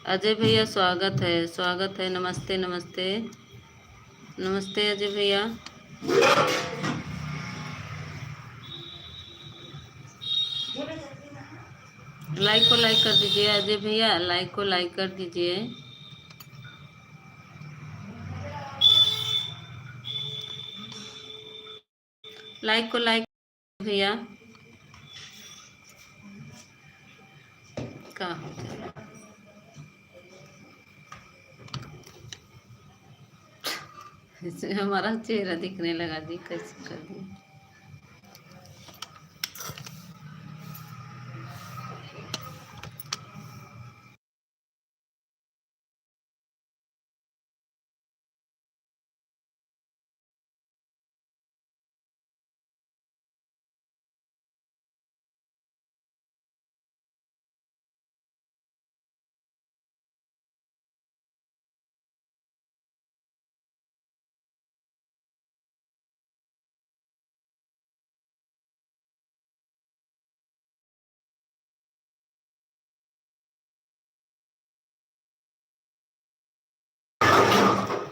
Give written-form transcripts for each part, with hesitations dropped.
अजय भैया स्वागत है। नमस्ते नमस्ते। नमस्ते अजय भैया। लाइक को लाइक कर दीजिए अजय भैया, लाइक को लाइक कर दीजिए। लाइक को लाइक भैया। का हमारा चेहरा दिखने लगा जी, कैसे कर दी।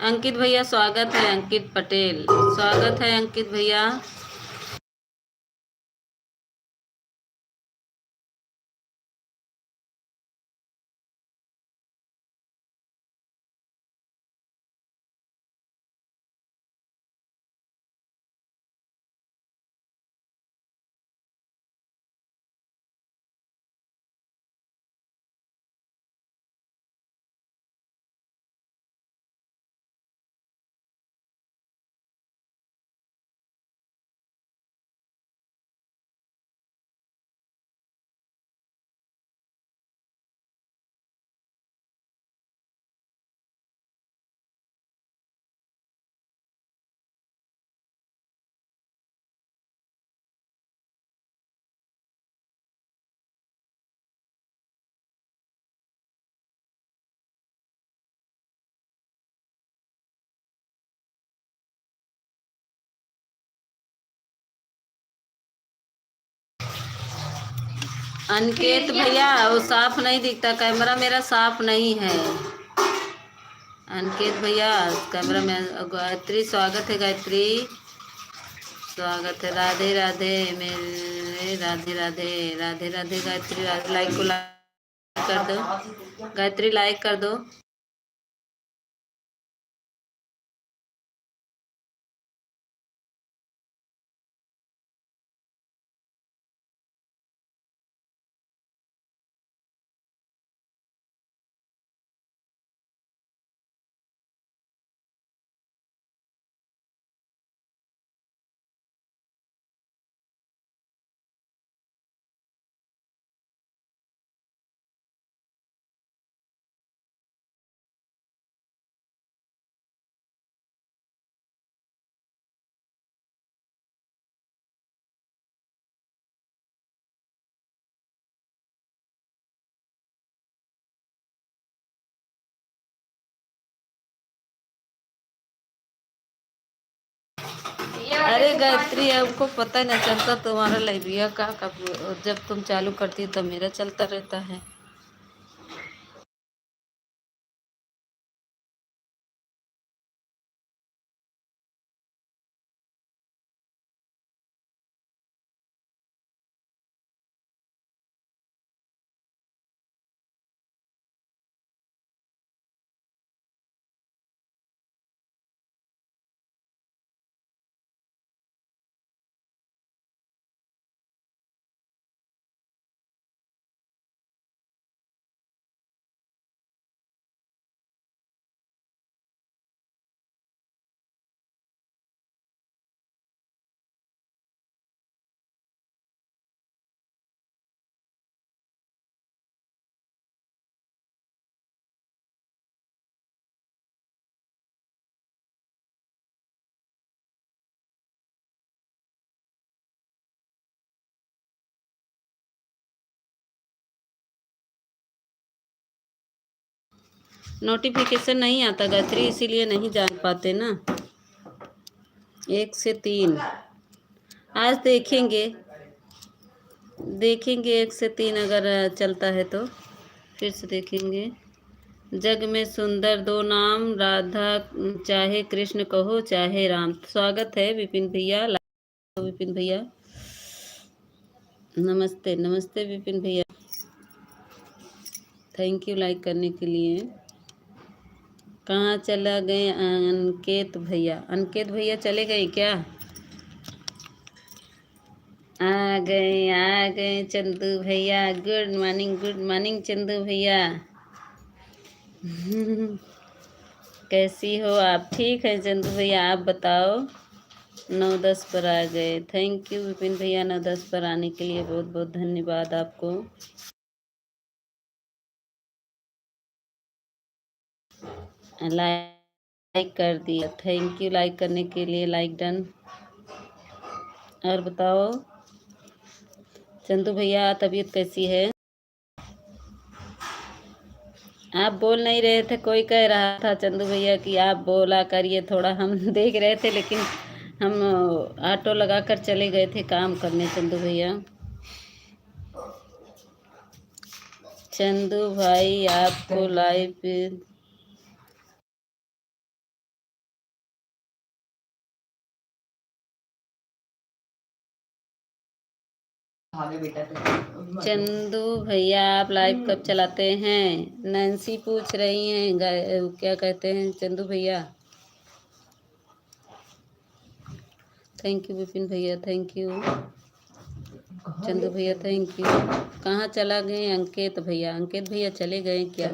अंकित भैया स्वागत है, अंकित पटेल स्वागत है अंकित भैया। अनिकेत भैया वो साफ नहीं दिखता, कैमरा मेरा साफ नहीं है। अनिकेत भैया कैमरा में। गायत्री स्वागत है, गायत्री स्वागत है। राधे राधे मेरे, राधे राधे राधे राधे। गायत्री लाइक को लाइक कर दो, गायत्री लाइक कर दो। अरे गायत्री हमको पता नहीं चलता तुम्हारा लाइब्रेरी का कब, जब तुम चालू करती हो तो मेरा चलता रहता है। नोटिफिकेशन नहीं आता गायत्री, इसीलिए नहीं जान पाते ना। 1 से 3 आज देखेंगे, देखेंगे 1 से 3 अगर चलता है तो फिर से देखेंगे। जग में सुंदर दो नाम, राधा चाहे कृष्ण कहो चाहे राम। स्वागत है विपिन भैया, विपिन भैया नमस्ते, नमस्ते विपिन भैया, थैंक यू लाइक करने के लिए। कहाँ चला गए अंकित भैया? अंकित भैया चले गए क्या? आ गए चंदू भैया। गुड मॉर्निंग चंदू भैया। कैसी हो आप? ठीक है चंदू भैया, आप बताओ। 9-10 पर आ गए। थैंक यू विपिन भैया, 9-10 पर आने के लिए बहुत बहुत धन्यवाद आपको। लाइक कर दिया, थैंक यू लाइक करने के लिए, लाइक डन। और बताओ चंदू भैया, तबीयत कैसी है? आप बोल नहीं रहे थे, कोई कह रहा था चंदू भैया कि आप बोला करिए थोड़ा, हम देख रहे थे, लेकिन हम ऑटो लगा कर चले गए थे काम करने चंदू भैया। चंदू भाई आपको लाइव चंदू भैया आप लाइव कब चलाते हैं? नैन्सी पूछ रही हैं, क्या कहते हैं चंदू भैया। थैंक यू विपिन भैया, थैंक यू चंदू भैया, थैंक यू। कहाँ चला गए अंकित भैया? अंकित भैया चले गए क्या?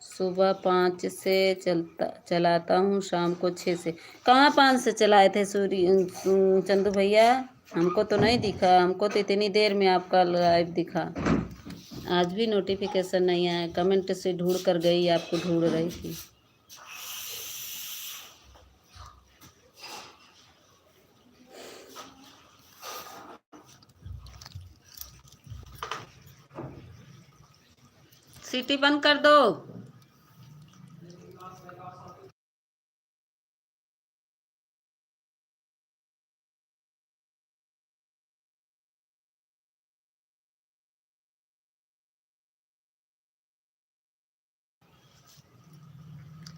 सुबह 5 से चलाता हूँ, शाम को 6 से। कहाँ 5 से चलाए थे चंदू भैया? हमको तो नहीं दिखा, हमको तो इतनी देर में आपका लाइव दिखा। आज भी नोटिफिकेशन नहीं आया, कमेंट से ढूंढ कर गई, आपको ढूंढ रही थी। सीटी बंद कर दो।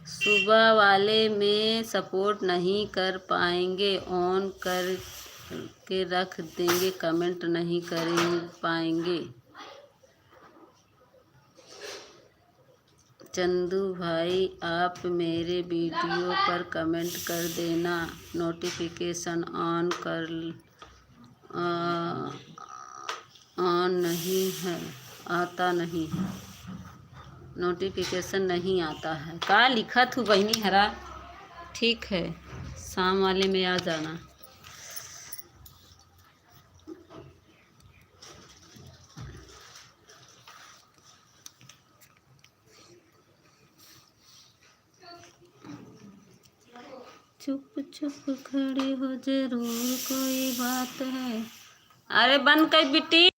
सुबह वाले में सपोर्ट नहीं कर पाएंगे, ऑन कर के रख देंगे, कमेंट नहीं कर पाएंगे। चंदू भाई आप मेरे वीडियो पर कमेंट कर देना, नोटिफिकेशन ऑन नहीं है, आता नहीं है, नोटिफिकेशन नहीं आता है। का लिखा थू बहनी हरा? ठीक है, शाम वाले में आ जाना। चुप चुप खड़े हो, जरूर कोई बात है। अरे बंद कर Bitti.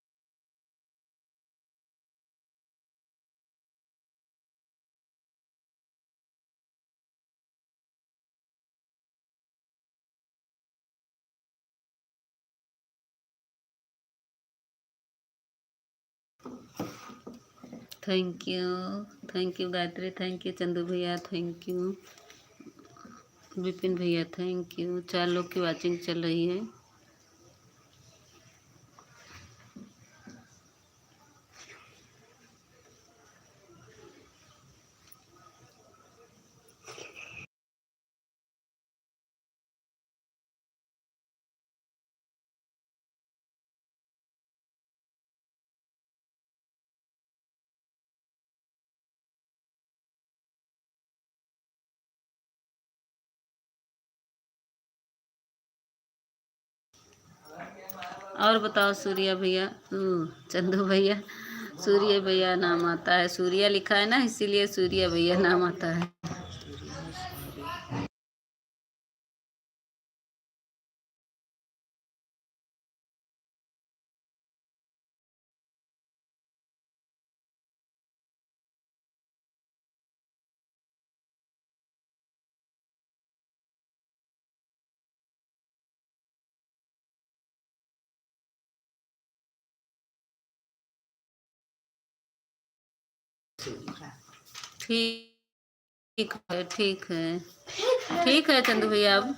Thank you Gayatri, thank you Chandu भैया, थैंक यू विपिन भैया, थैंक यू। 4 लोग की वाचिंग चल रही है। और बताओ सूर्या भैया, चंदू भैया, सूर्य भैया नाम आता है, सूर्या लिखा है ना, इसीलिए सूर्या भैया नाम आता है। ठीक है, ठीक है, ठीक है चंदू भैया। अब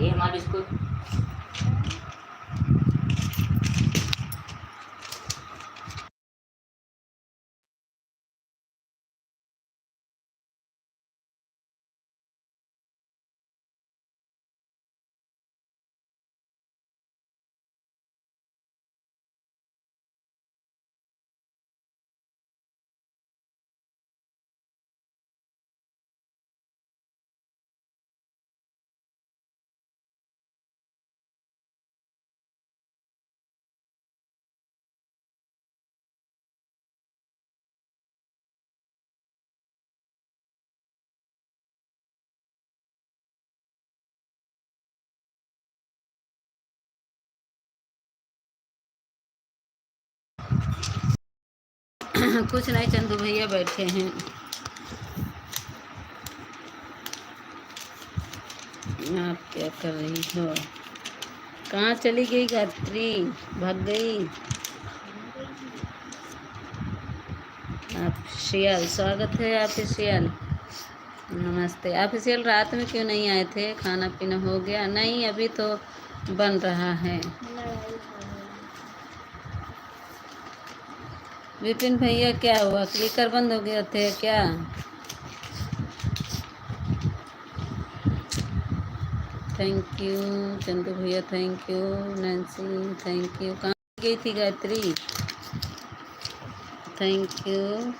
ये हमारा बिस्कुट कुछ नहीं, चंदू भैया बैठे हैं। आप क्या कर रही हो? कहाँ चली गई गायत्री? भाग गई? ऑफिशियल स्वागत है। ऑफिशियल नमस्ते। ऑफिशियल रात में क्यों नहीं आए थे? खाना पीना हो गया? नहीं, अभी तो बन रहा है। विपिन भैया क्या हुआ? क्लिकर बंद हो गए थे क्या? थैंक यू चंदू भैया, thank you Nancy, thank you. कहाँ गई थी गायत्री? थैंक यू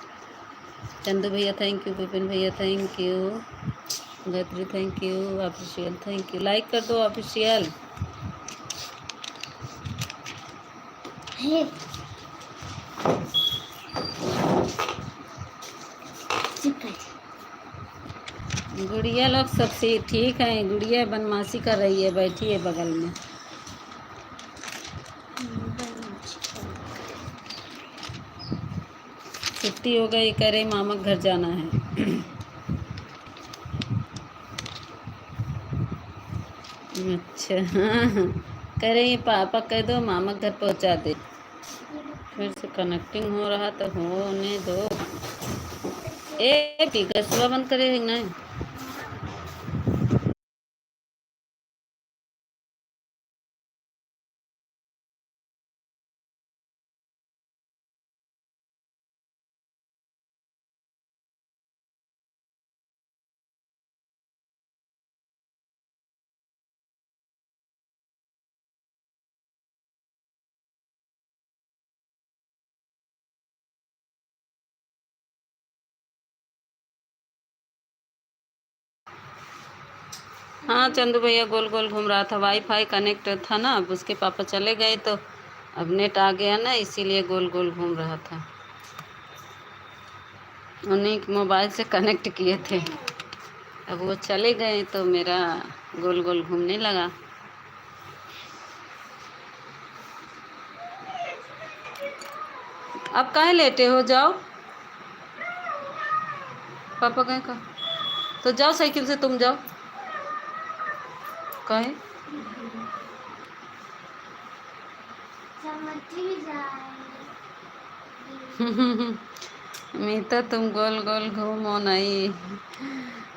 चंदू भैया, थैंक यू विपिन भैया, thank you Gayatri, thank you official, thank you. Like कर दो ऑफिशियल। गुड़िया लोग सबसे ठीक है। गुड़िया बदमाशी कर रही है, बैठी है बगल में। छुट्टी हो गई, करे मामा घर जाना है। अच्छा हाँ, करे पापा कह दो मामा घर पहुंचा दे। फिर से कनेक्टिंग हो रहा तो होने दो। ए गसवा बंद करे नहीं। हाँ चंदू भैया गोल गोल घूम रहा था। वाईफाई कनेक्ट था ना, अब उसके पापा चले गए तो अब नेट आ गया ना, इसीलिए गोल गोल घूम रहा था। उन्हीं के मोबाइल से कनेक्ट किए थे, अब वो चले गए तो मेरा गोल गोल घूमने लगा। अब काहे लेटे हो? जाओ, पापा गए का तो जाओ, साइकिल से तुम जाओ। काहे? मीता तुम गोल गोल घूमो नहीं,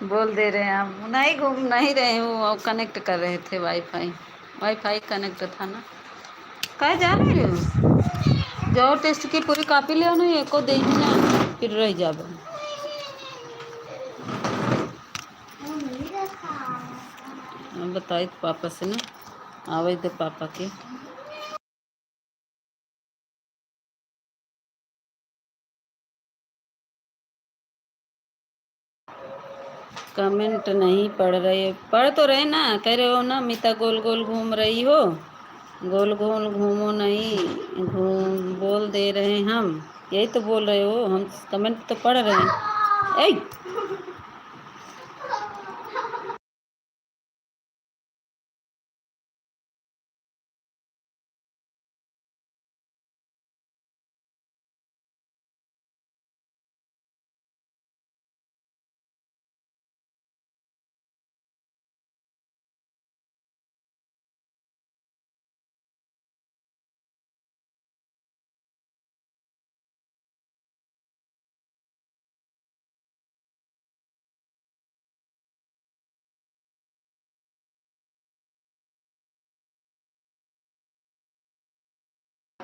बोल दे रहे हैं आप। नहीं घूम नहीं रहे हो, और कनेक्ट कर रहे थे वाईफाई। वाईफाई कनेक्ट था ना। कहाँ जा रहे हो? जाओ टेस्ट की पूरी कॉपी ले आओ ना, एको दे ना फिर रह जाओ। बताई तो पापा से ना, आवे तो पापा के। कमेंट नहीं पढ़ रहे? पढ़ तो रहे ना, कह रहे हो ना मीता गोल गोल घूम रही हो। गोल गोल घूमो नहीं, घूम बोल दे रहे हम, यही तो बोल रहे हो हम। कमेंट तो पढ़ रहे हैं। ए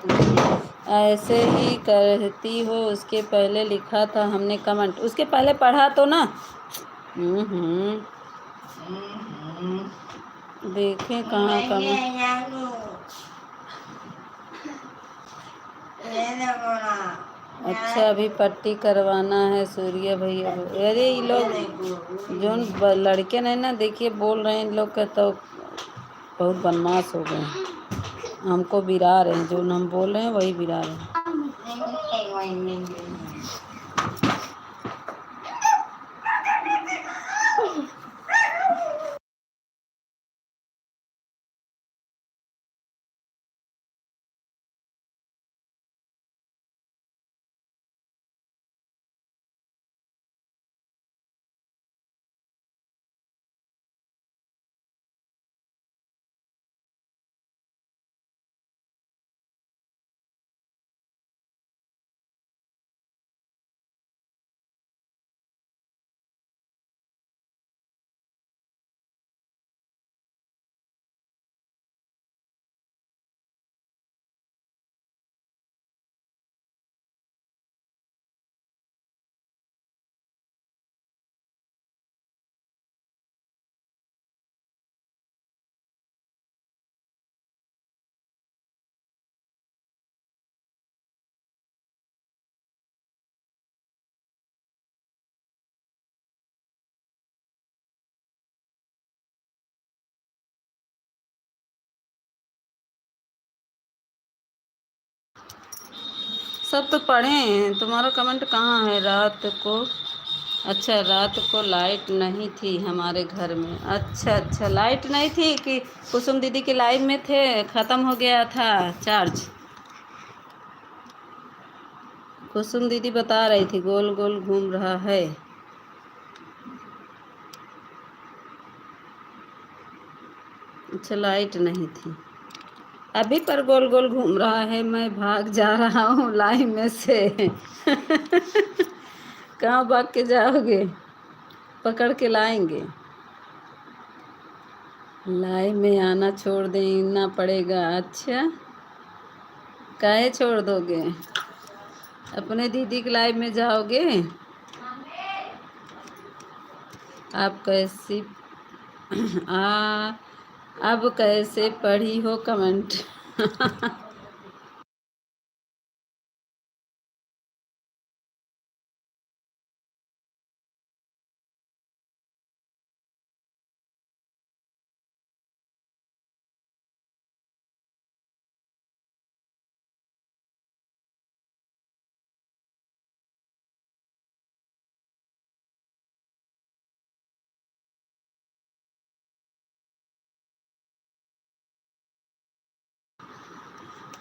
ऐसे ही कहती हो, उसके पहले लिखा था हमने कमेंट, उसके पहले पढ़ा तो ना। देखें कहाँ कमेंट। अच्छा अभी पट्टी करवाना है सूर्य भैया। अरे ये लोग जो लड़के नहीं ना, देखिए बोल रहे हैं इन लोग का तो बहुत बदमाश हो गए, हमको बिरा रहे हैं, जो हम बोल रहे हैं वही बिरा रहे हैं। सब तो पढ़े हैं, तुम्हारा कमेंट कहाँ है? रात को, अच्छा रात को लाइट नहीं थी हमारे घर में। अच्छा अच्छा, लाइट नहीं थी कि कुसुम दीदी के लाइव में थे, ख़त्म हो गया था चार्ज। कुसुम दीदी बता रही थी गोल गोल घूम रहा है। अच्छा लाइट नहीं थी अभी, पर गोल गोल घूम रहा है। मैं भाग जा रहा हूँ लाइव में से। कहाँ भाग के जाओगे? पकड़ के लाएंगे। लाइव में आना छोड़ देना पड़ेगा। अच्छा काहे छोड़ दोगे? अपने दीदी के लाइव में जाओगे? आप कैसी अब कैसे पढ़ी हो कमेंट?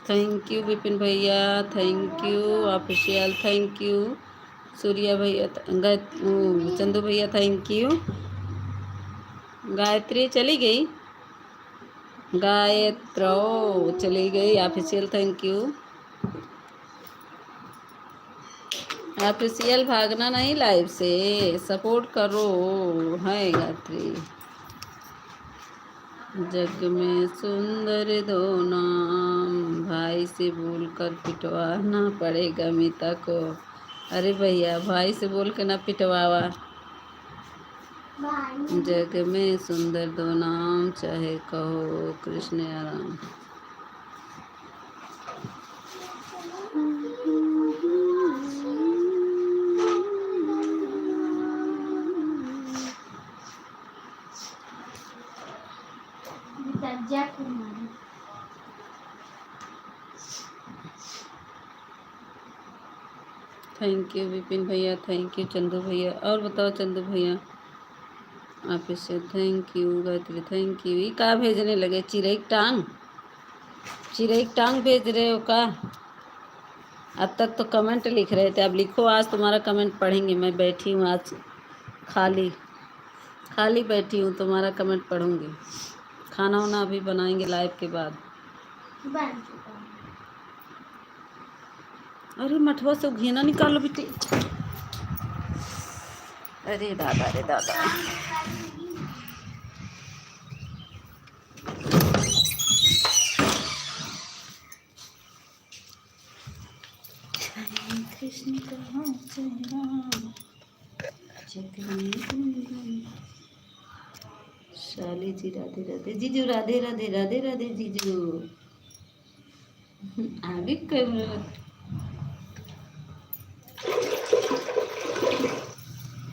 थैंक यू विपिन भैया, thank you official, thank you Surya भैया, चंदू भैया थैंक यू। गायत्री चली गई, गायत्रो चली गई ऑफिशियल, थैंक यू ऑफिशियल। भागना नहीं लाइव से, सपोर्ट करो है गायत्री। जग में सुंदर दो नाम, भाई से बोलकर पिटवाना पड़ेगा मीता को। अरे भैया भाई से बोल के ना पिटवावा। जग में सुंदर दो नाम, चाहे कहो कृष्ण या राम। थैंक यू विपिन भैया, थैंक यू चंदू भैया। और बताओ चंदू भैया आप इससे thank you. Gayatri thank you. ये का भेजने लगे? चिरई टांग, चिरई टांग भेज रहे हो का? अब तक तो कमेंट लिख रहे थे, अब लिखो। आज तुम्हारा कमेंट पढ़ेंगे। मैं बैठी हूँ आज खाली खाली बैठी हूँ, तुम्हारा कमेंट पढ़ूंगी। खाना वाना अभी बनाएंगे लाइव के बाद। अरे मठवा से घेना निकालो बेटी। अरे दादा, अरे दादा। चेहरा चकने गुनगुन। शाली जी राधे राधे जीजू राधे राधे राधे राधे जीजू आगे कर।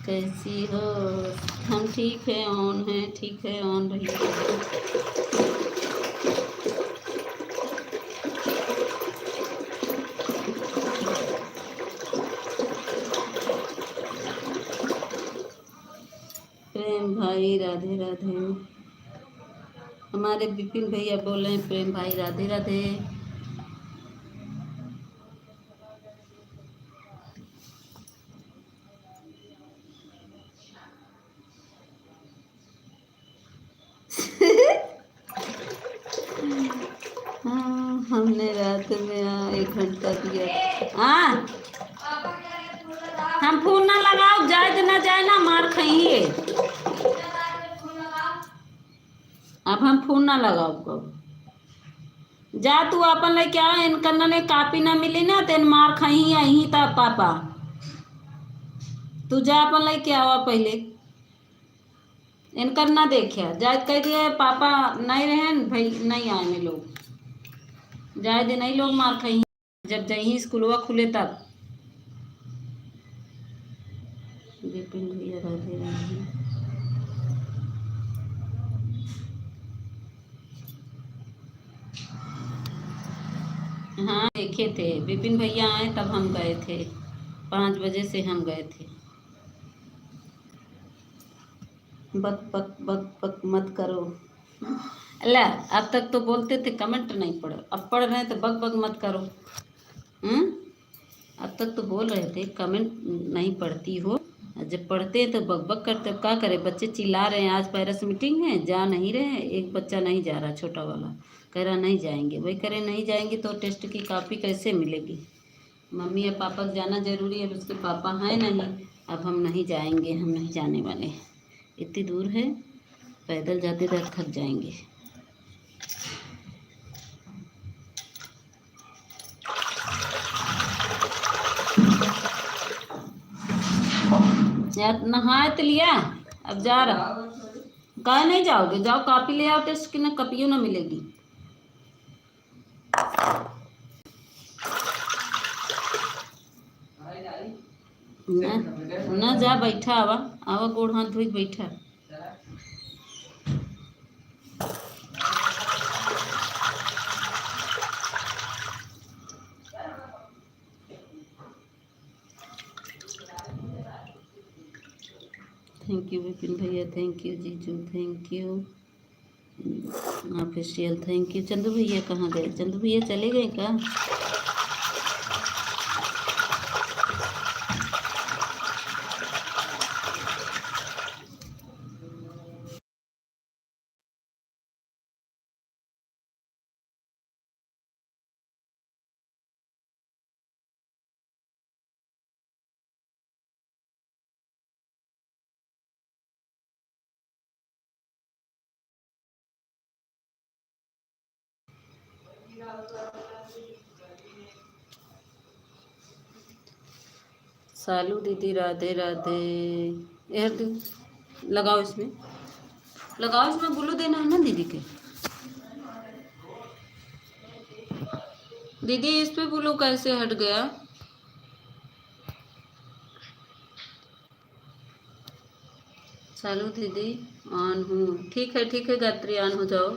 कैसी हो? हम ठीक है, ऑन है, ठीक है, ऑन रहिए। प्रेम भाई राधे राधे। हमारे विपिन भैया बोल रहे हैं प्रेम भाई राधे राधे। हाँ, हमने रात में 1 घंटा दिया। हाँ, हम फोन ना लगाओ, जाए ना जाए ना मार खाइए। अब हम फोन ना लगाओ कब। जा तू अपन ले क्या इनका ने कापी ना मिली ना तेन मार खाई यही था पापा। तू जा अपन ले क्या हुआ पहले इनकर ना देखिया जाए कह दिए पापा नहीं रहे भाई नहीं आए में लोग जाए दे नहीं लोग मार खाई जब जही स्कूलवा खुले तब। विपिन भैया राधे राधे। हाँ देखे थे विपिन भैया आए तब हम गए थे 5 बजे से हम गए थे। बक बक बक बक मत करो। अल्लाह अब तक तो बोलते थे कमेंट नहीं पढ़ो अब पढ़ रहे हैं तो बक बक मत करो। हम्म अब तक तो बोल रहे थे कमेंट नहीं पढ़ती हो जब पढ़ते हैं तो बक बक करते क्या करे बच्चे चिल्ला रहे हैं आज पेरेंट्स मीटिंग है जा नहीं रहे हैं एक बच्चा नहीं जा रहा छोटा वाला कह रहा नहीं जाएंगे वही कह रहे नहीं जाएंगे तो टेस्ट की कॉपी कैसे मिलेगी। मम्मी या पापा को जाना जरूरी है उसके पापा हैं नहीं अब हम नहीं जाएंगे हम नहीं जाने वाले इतनी दूर है पैदल जाते तो थक जाएंगे। यार नहाए तो लिया अब जा रहा कहा नहीं जाओगे जाओ कॉपी ले आओ टेस्ट की ना कॉपियों ना मिलेगी। ना, ना जा बैठा आवा आवा गोड़ हाथ धोई बैठा। थैंक यू विपिन भैया थैंक यू जीजू thank you official thank you. Chandu भैया कहाँ गए चंदू भैया चले गए क्या? सालू दीदी राधे राधे। यार लगाओ इसमें बोलो देना है ना दीदी के दीदी इस पे बोलो कैसे हट गया। सालू दीदी ऑन हूँ ठीक है गायत्री ऑन हो जाओ।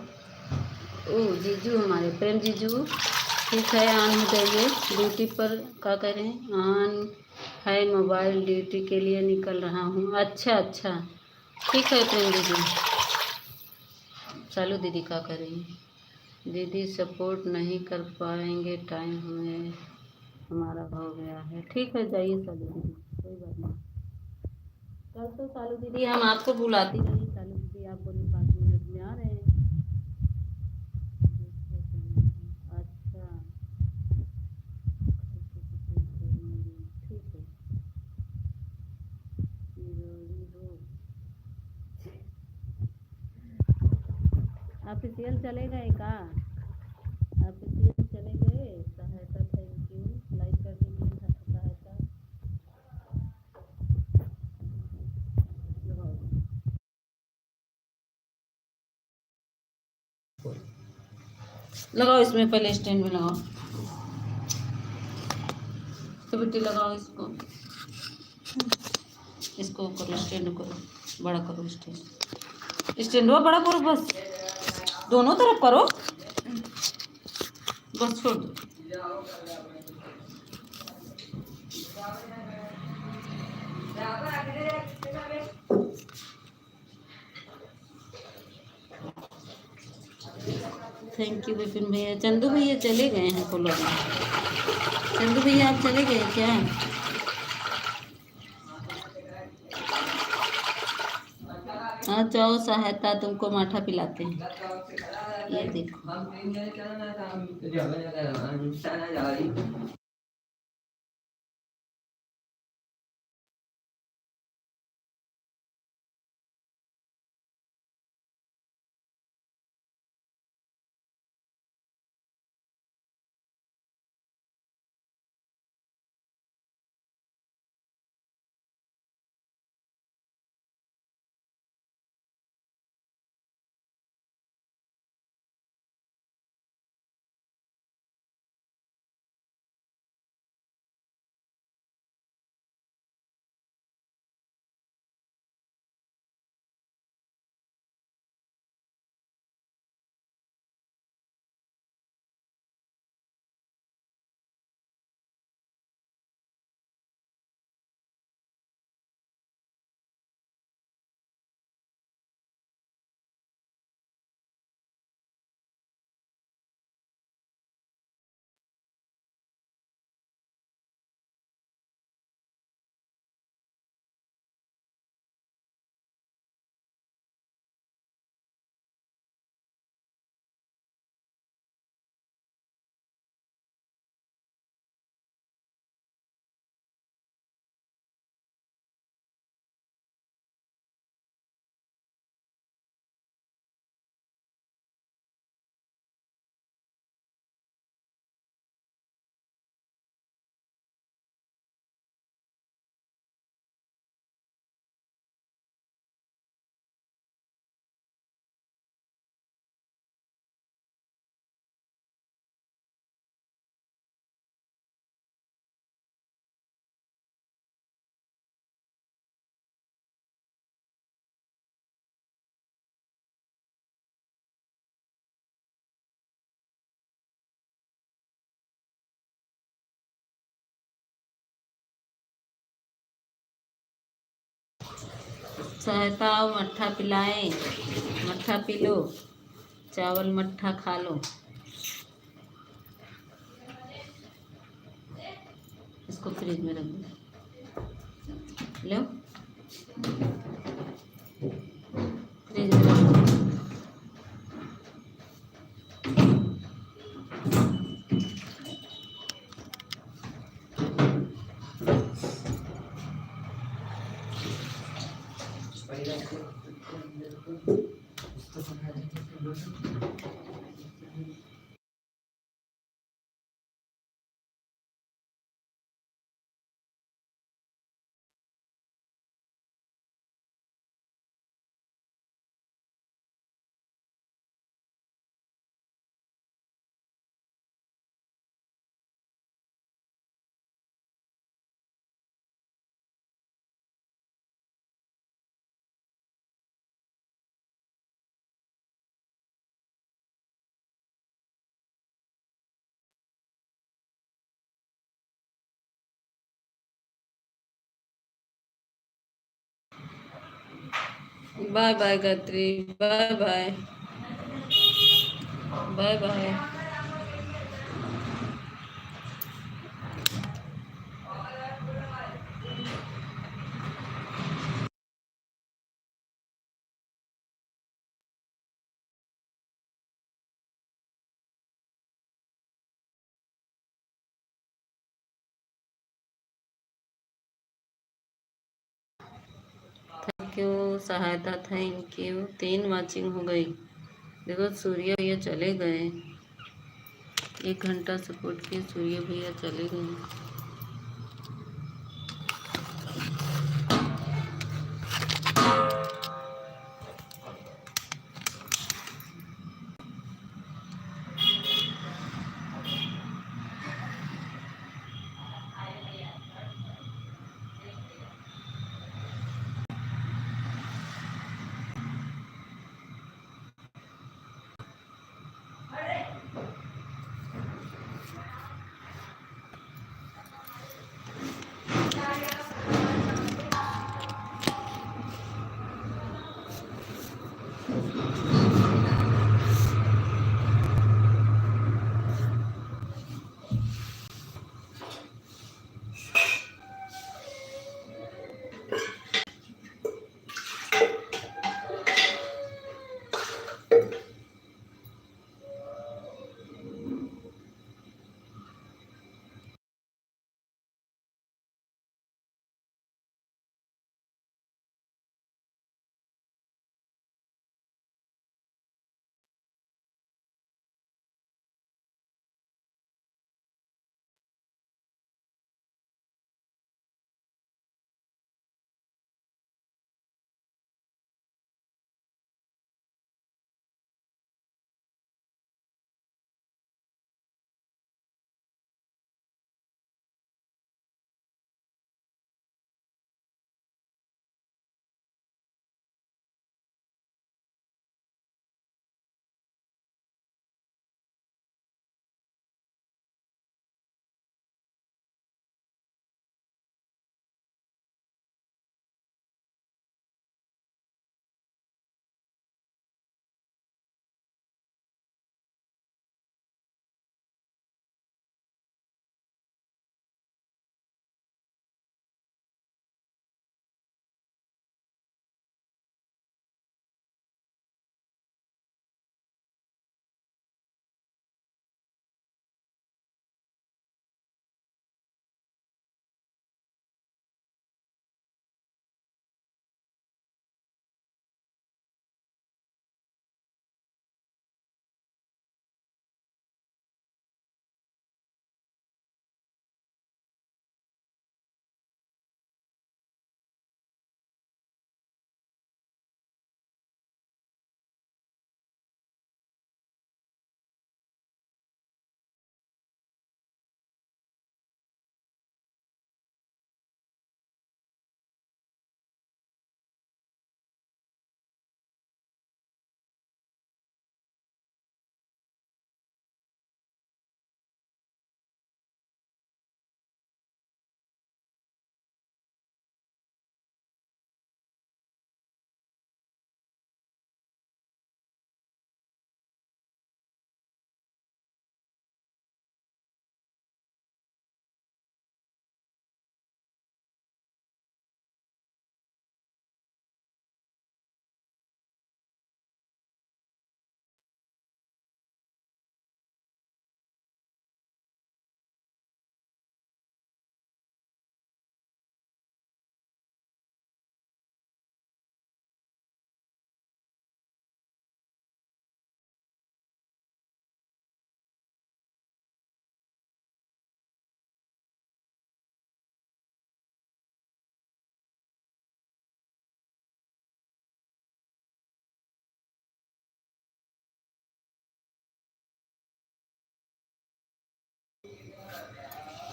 ओ जीजू हमारे प्रेम जीजू ठीक है ऑन हो जाइए ड्यूटी पर क्या कह रहे हैं ऑन है मोबाइल ड्यूटी के लिए निकल रहा हूँ। अच्छा अच्छा ठीक है प्रेम दीदी। सालू दीदी क्या कर रही हैं दीदी सपोर्ट नहीं कर पाएंगे टाइम हमें हमारा हो गया है। ठीक है जाइए सालू दीदी कोई बात नहीं। कल तो सालू दीदी हम आपको बुलाती नहीं सालू दीदी आप बोली 5 मिनट में आ रहे हैं। अच्छा ठीक है ऑफिशियल चले गए का ऑफिशियल चले गए सहायता थैंक यू लाइक कर दीजिए सहायता। लगाओ इसमें, पहले स्टैंड में लगाओ। तो बेटी लगाओ इसको, इसको करो, स्टैंड करो, बड़ा करो स्टैंड, स्टैंड हुआ बड़ा करो, बस दोनों तरफ करो, बस छोड़ दो। थैंक यू विपिन भैया। चंदू भैया चले गए हैं कोलोर में। चंदू भैया आप चले गए क्या? हाँ जाओ, सहायता तुमको माठा पिलाते हैं, ये देखो। सहायता आओ, मट्ठा पिलाएं, मट्ठा पी लो, चावल मट्ठा खा लो। इसको फ्रिज में रख दो, लो फ्रिज में रख दो। Bye bye Gayatri, bye bye, bye bye. Thank you सहायता, थैंक यू। 3 वाचिंग हो गई। देखो सूर्य भैया चले गए, 1 घंटा सपोर्ट किए, सूर्य भैया चले गए।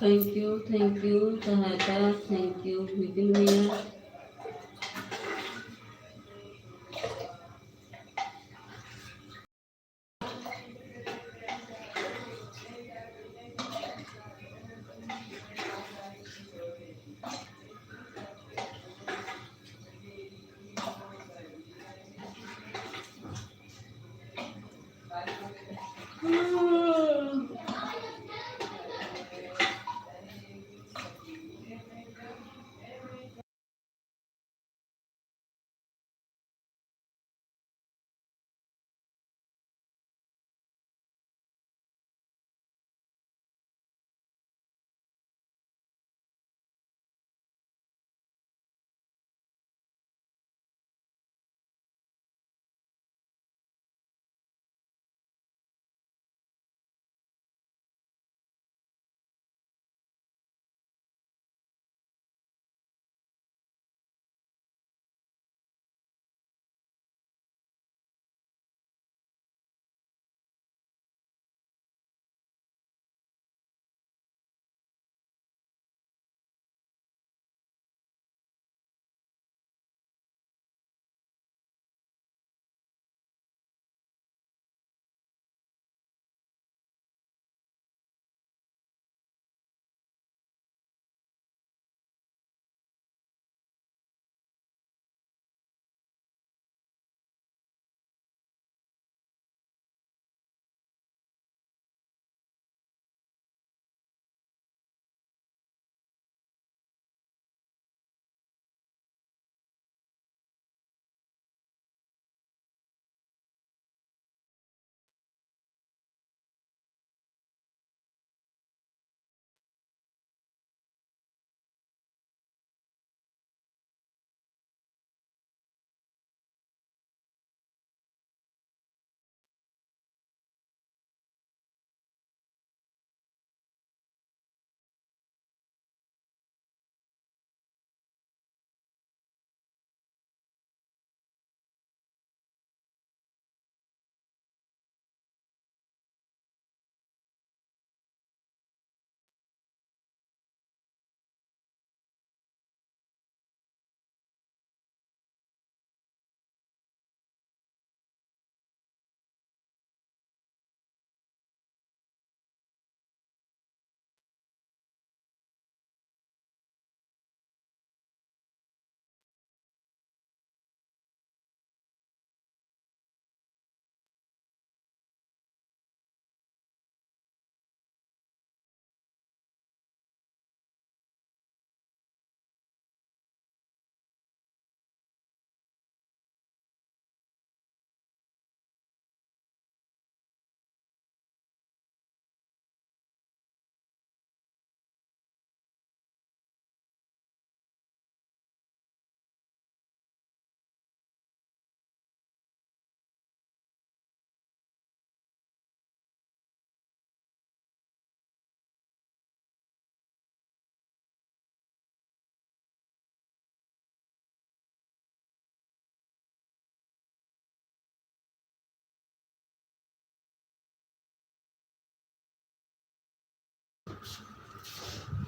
थैंक यू सहायता, थैंक यू विपिन भैया।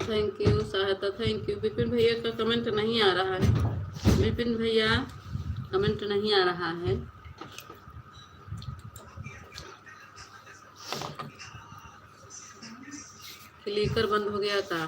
थैंक यू सहायता, थैंक यू। विपिन भैया का कमेंट नहीं आ रहा है। विपिन भैया कमेंट नहीं आ रहा है। क्लिकर बंद हो गया था।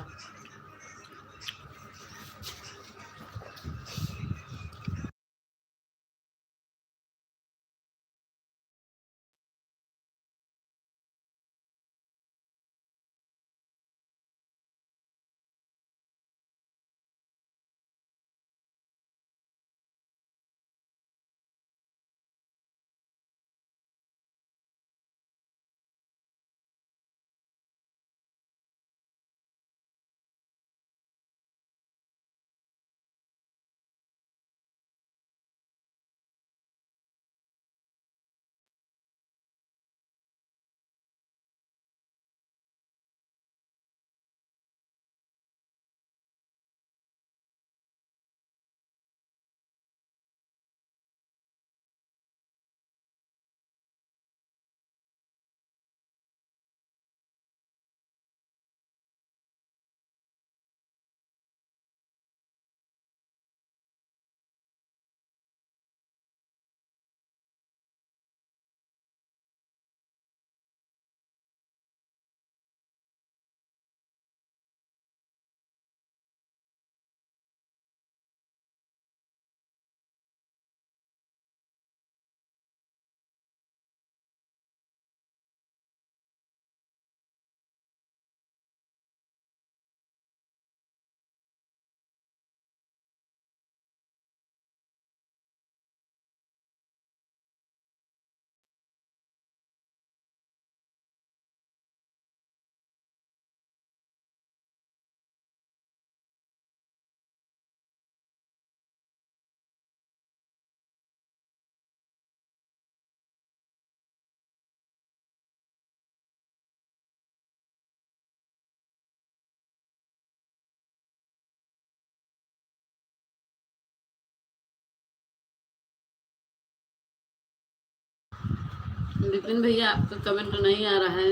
विपिन भैया आपका कमेंट नहीं आ रहा है।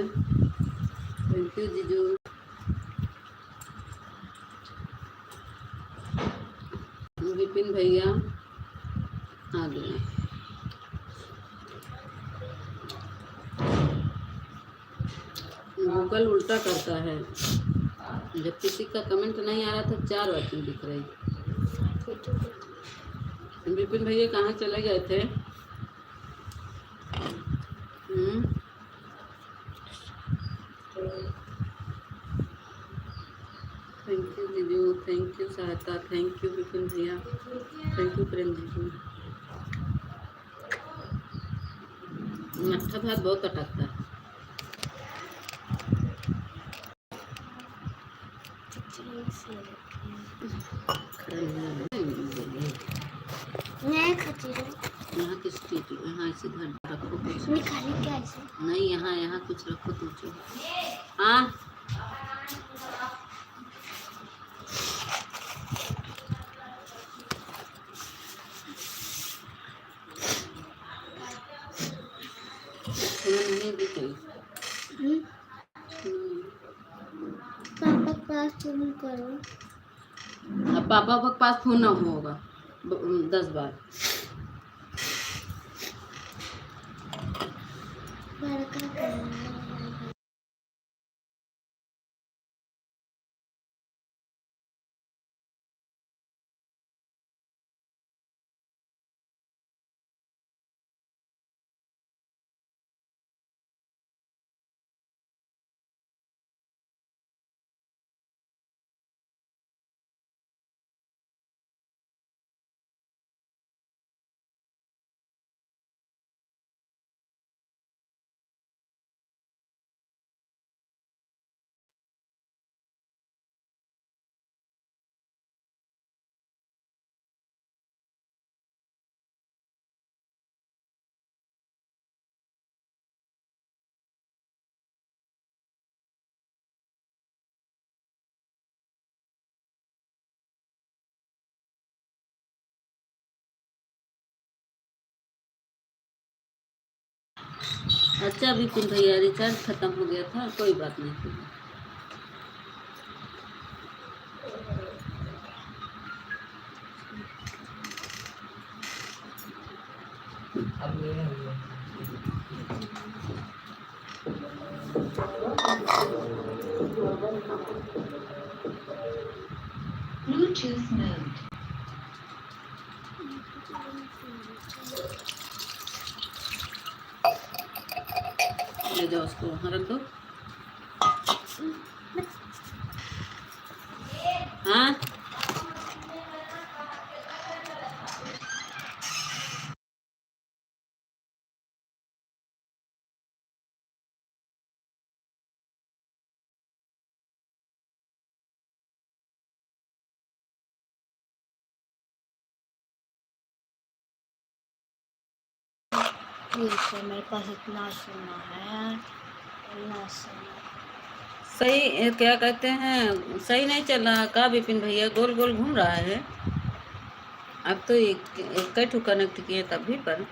थैंक यू जीजू। विपिन भैया आ गए। गूगल उल्टा करता है, जब किसी का कमेंट नहीं आ रहा तो 4 बटन दिख रही। विपिन भैया कहाँ चले गए थे? थैंक यू जीजू, थैंक यू सहायता, थैंक यू विपिन भैया, थैंक यू प्रेम जीजू। मट्ठा भात बहुत अटकता है। यहाँ किस चीज, यहाँ इसे धर रखो कुछ निकाली क्या ऐसे? नहीं, यहाँ यहाँ कुछ रखो तुम। हाँ नहीं भी चाहिए। पापा के पास फोन करो। अब पापा के पास फोन ना होगा 10 बार। अच्छा विपिन भैया, रिचार्ज खत्म हो गया था, कोई बात नहीं। Bluetooth mode. ले जाओ उसको वहाँ रख दो। हाँ मेरे पास इतना सोना है, इतना सोना। सही क्या कहते हैं, सही नहीं चल रहा का विपिन भैया? गोल गोल घूम रहा है। अब तो एक ठो कनेक्ट किए तभी पर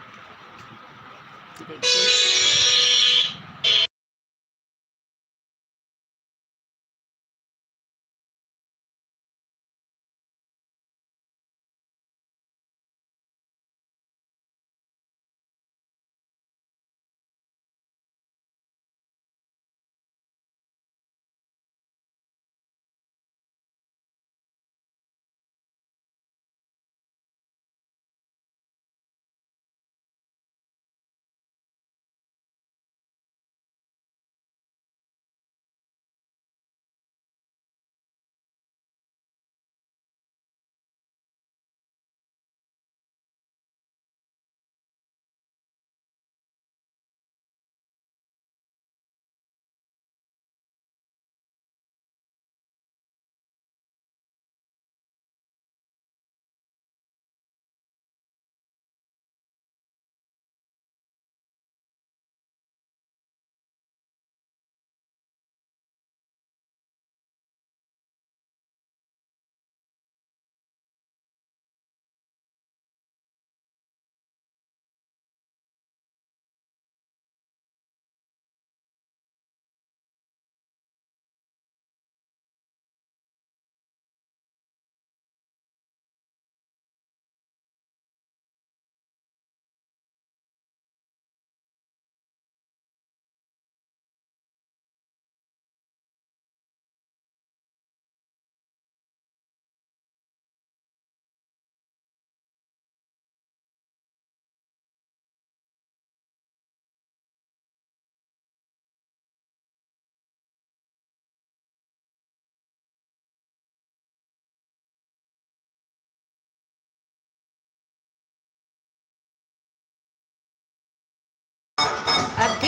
देखिए।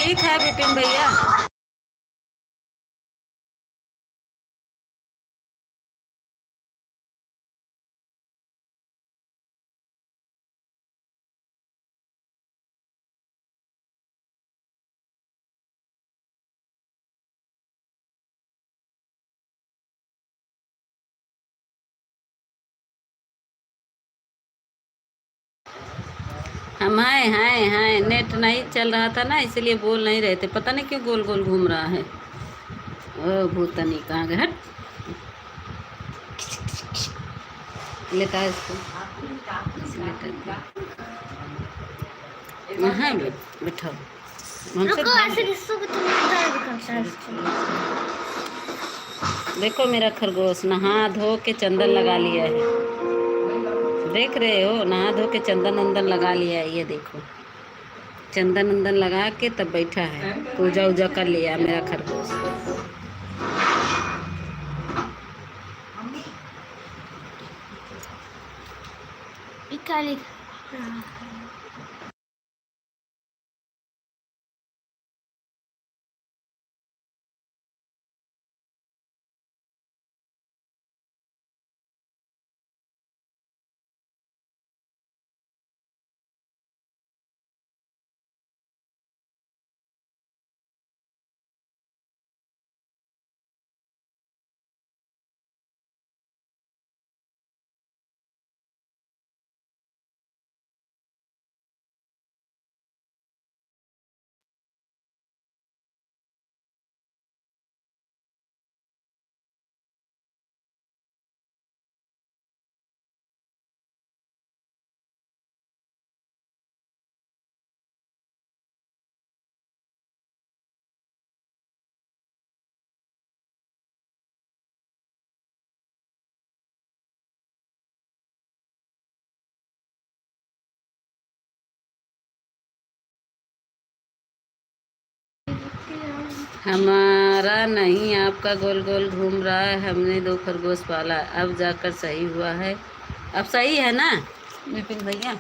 ठीक है विपिन भैया। हम हाय हाय हाय, नेट नहीं चल रहा था ना, इसलिए बोल नहीं रहे थे। पता नहीं क्यों गोल गोल घूम रहा है। ओ भूतनी कहाँ गए, हट। लेता है इसको, हाँ बैठाओ। देखो मेरा खरगोश नहा धो के चंदन लगा लिया है। देख रहे हो, नहा धो के चंदन वंदन लगा लिया है। ये देखो चंदन वंदन लगा के तब बैठा है, पूजा उजा कर लिया मेरा खरगोश। हमारा नहीं, आपका गोल गोल घूम रहा है। हमने 2 खरगोश पाला, अब जाकर सही हुआ है। अब सही है ना विपिन भैया?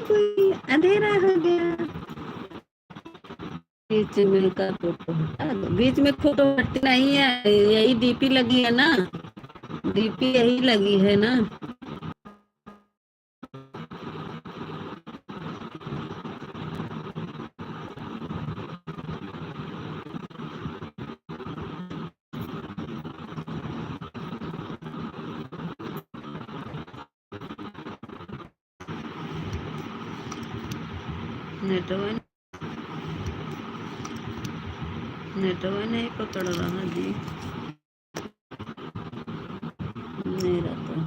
कोई अंधेरा हो गया। बीच में का फोटो हटा दो, बीच में फोटो हटती नहीं है, यही डीपी लगी है ना, डीपी यही लगी है ना। नेटवर्क नहीं पकड़ रहा जी मेरा तो।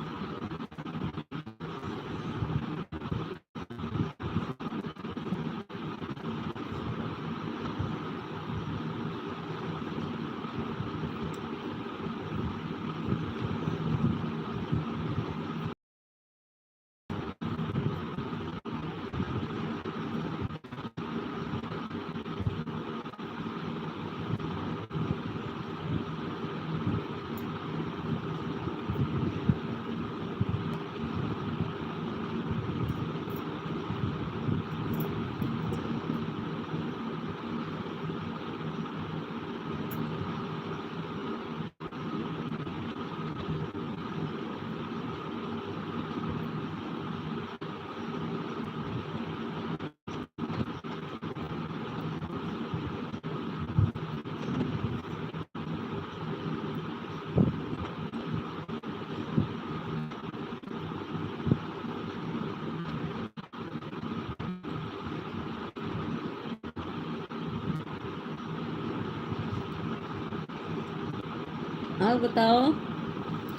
और बताओ,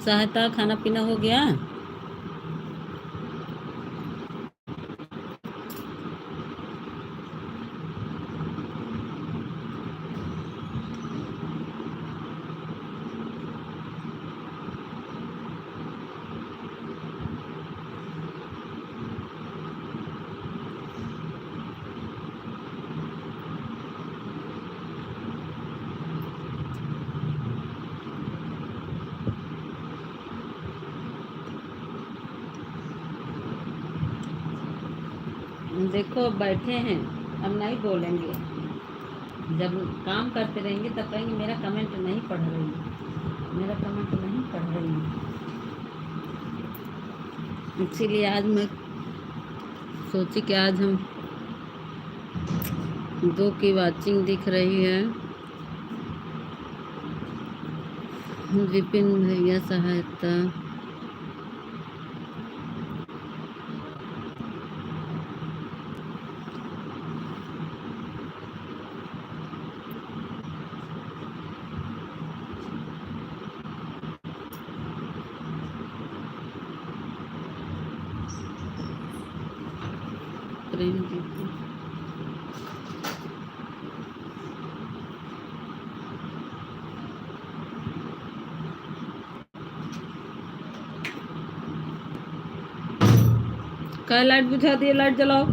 सहायता खाना पीना हो गया? देखो बैठे हैं, अब नहीं बोलेंगे। जब काम करते रहेंगे तब कहेंगे मेरा कमेंट नहीं पढ़ रही, मेरा कमेंट नहीं पढ़ रही। इसीलिए आज मैं सोची कि आज हम 2 की वाचिंग दिख रही है। विपिन भैया सहायता। प्रेम दीदी। क्या लाइट बुझा दिए, लाइट जलाओ।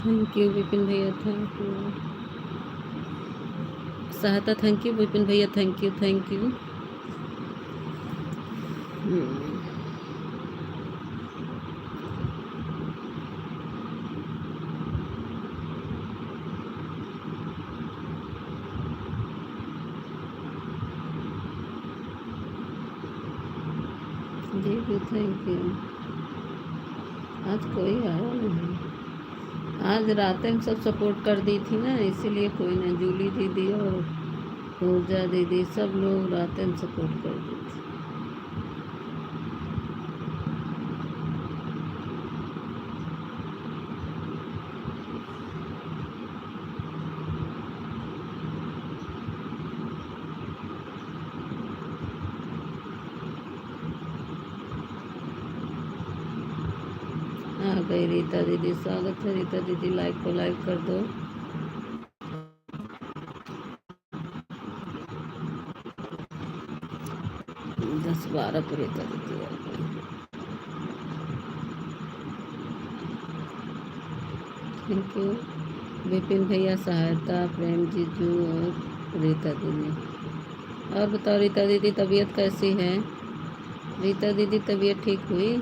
थैंक यू विपिन भैया, थैंक यू। सहायता, थैंक यू विपिन भैया, थैंक यू, थैंक यू। जी जी, थैंक यू। आज कोई आया नहीं। आज रात में सब सपोर्ट कर दी थी ना, इसीलिए कोई नहीं। जूली दीदी और पूजा दीदी सब लोग रात में सपोर्ट कर दी थी। आ गई रीता दीदी, स्वागत है रीता दीदी। लाइक को लाइक कर दो। दस 12 पर रीता दीदी आ गई। थैंक यू विपिन भैया, सहायता, प्रेम जीजू और रीता दीदी। और बताओ रीता दीदी, तबीयत कैसी है? रीता दीदी तबीयत ठीक हुई?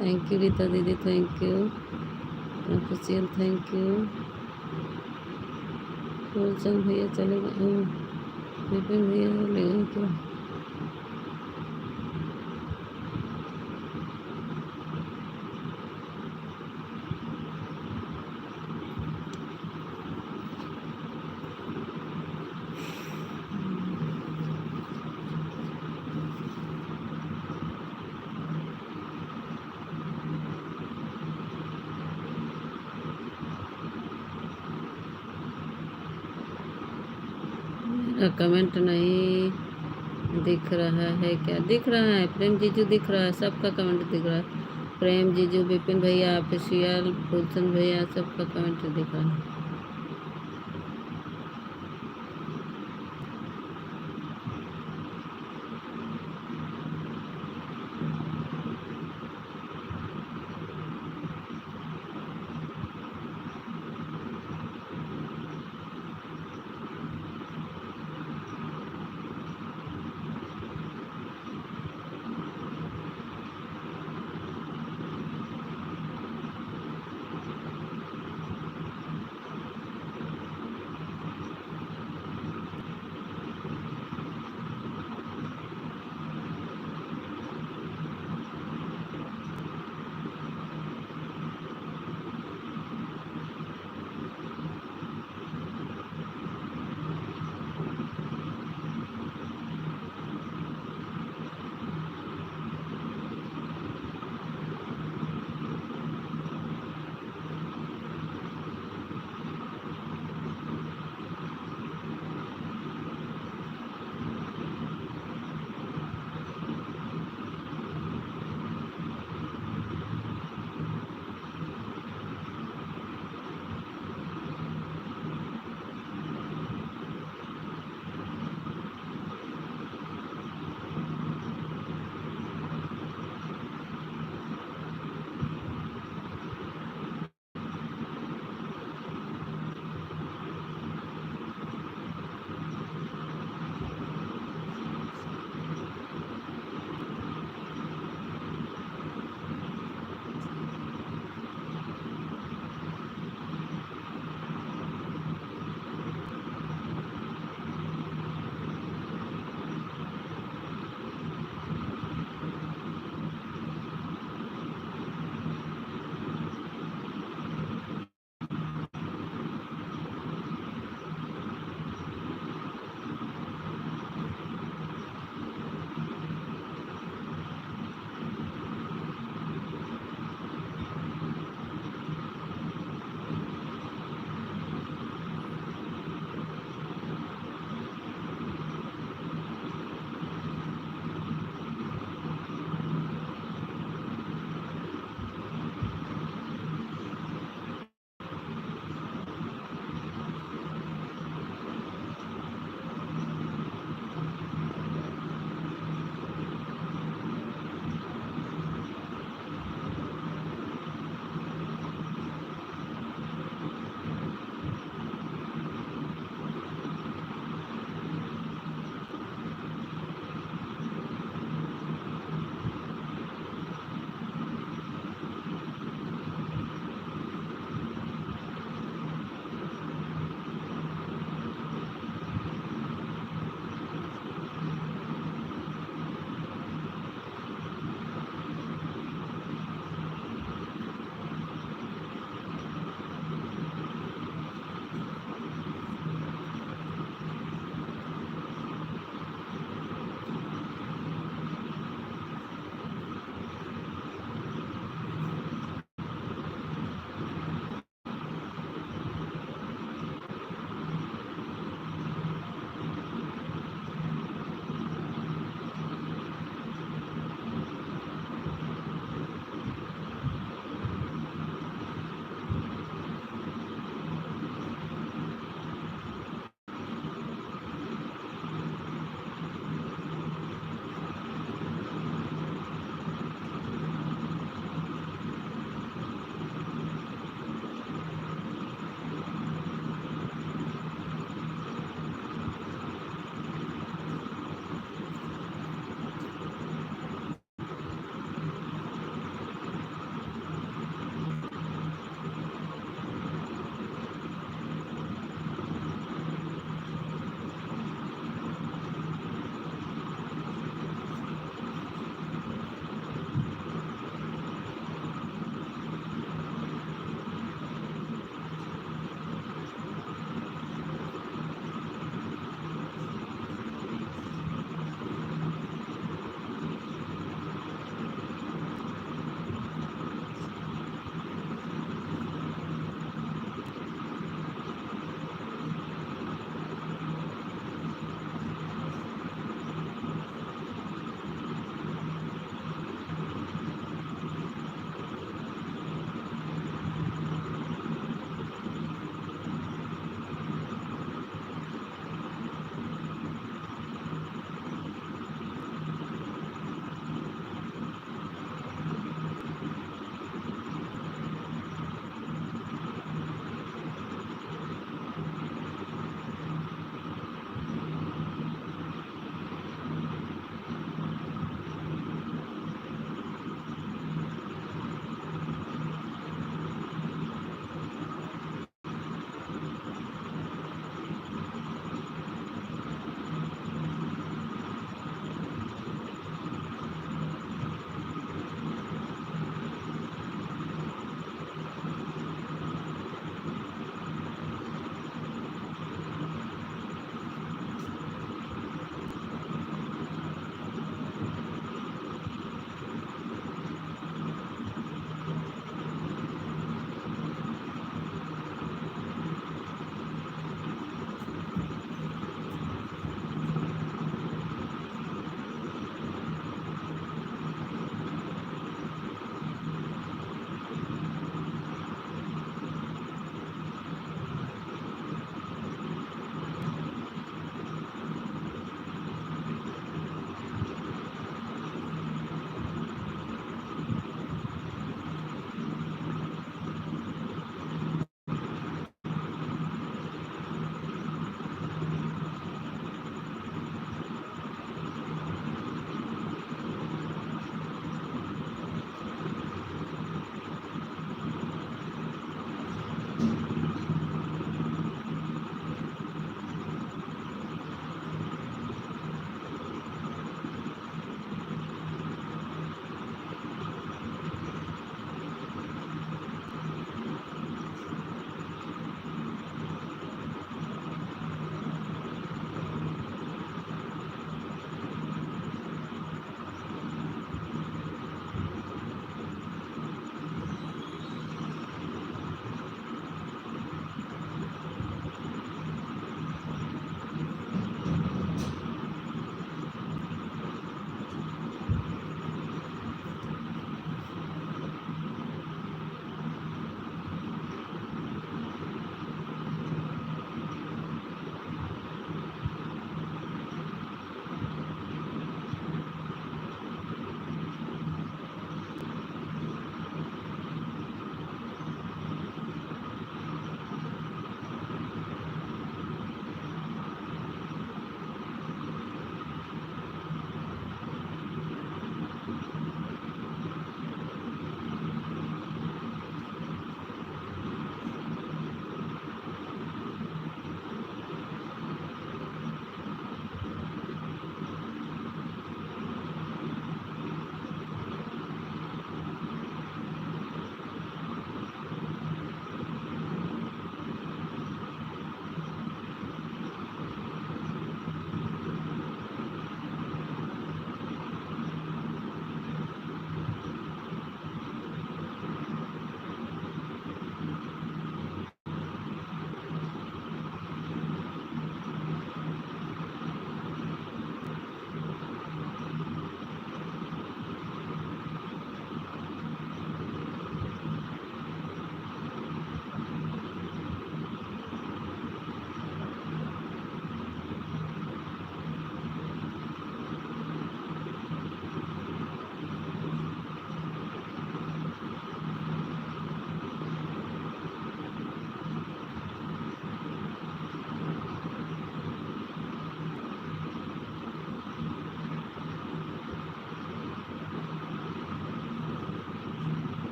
थैंक यू रीता दीदी, thank you official, thank you. Phoolchand भैया चले गए, विपिन भैया चले गए क्या? मेरा कमेंट नहीं दिख रहा है क्या? दिख रहा है, प्रेम जीजू दिख रहा है, सबका कमेंट दिख रहा है। प्रेम जीजू, विपिन भैया ऑफिशियल, फूलचंद भैया, सबका कमेंट दिख रहा है।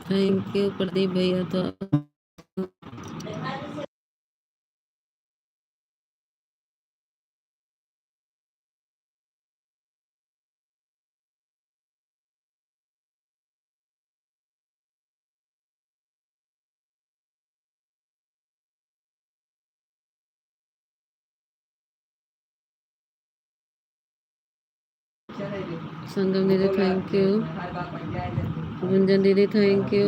थैंक यू प्रदीप भैया। तो संगम दीदी थैंक यू। गुंजन दीदी thank you.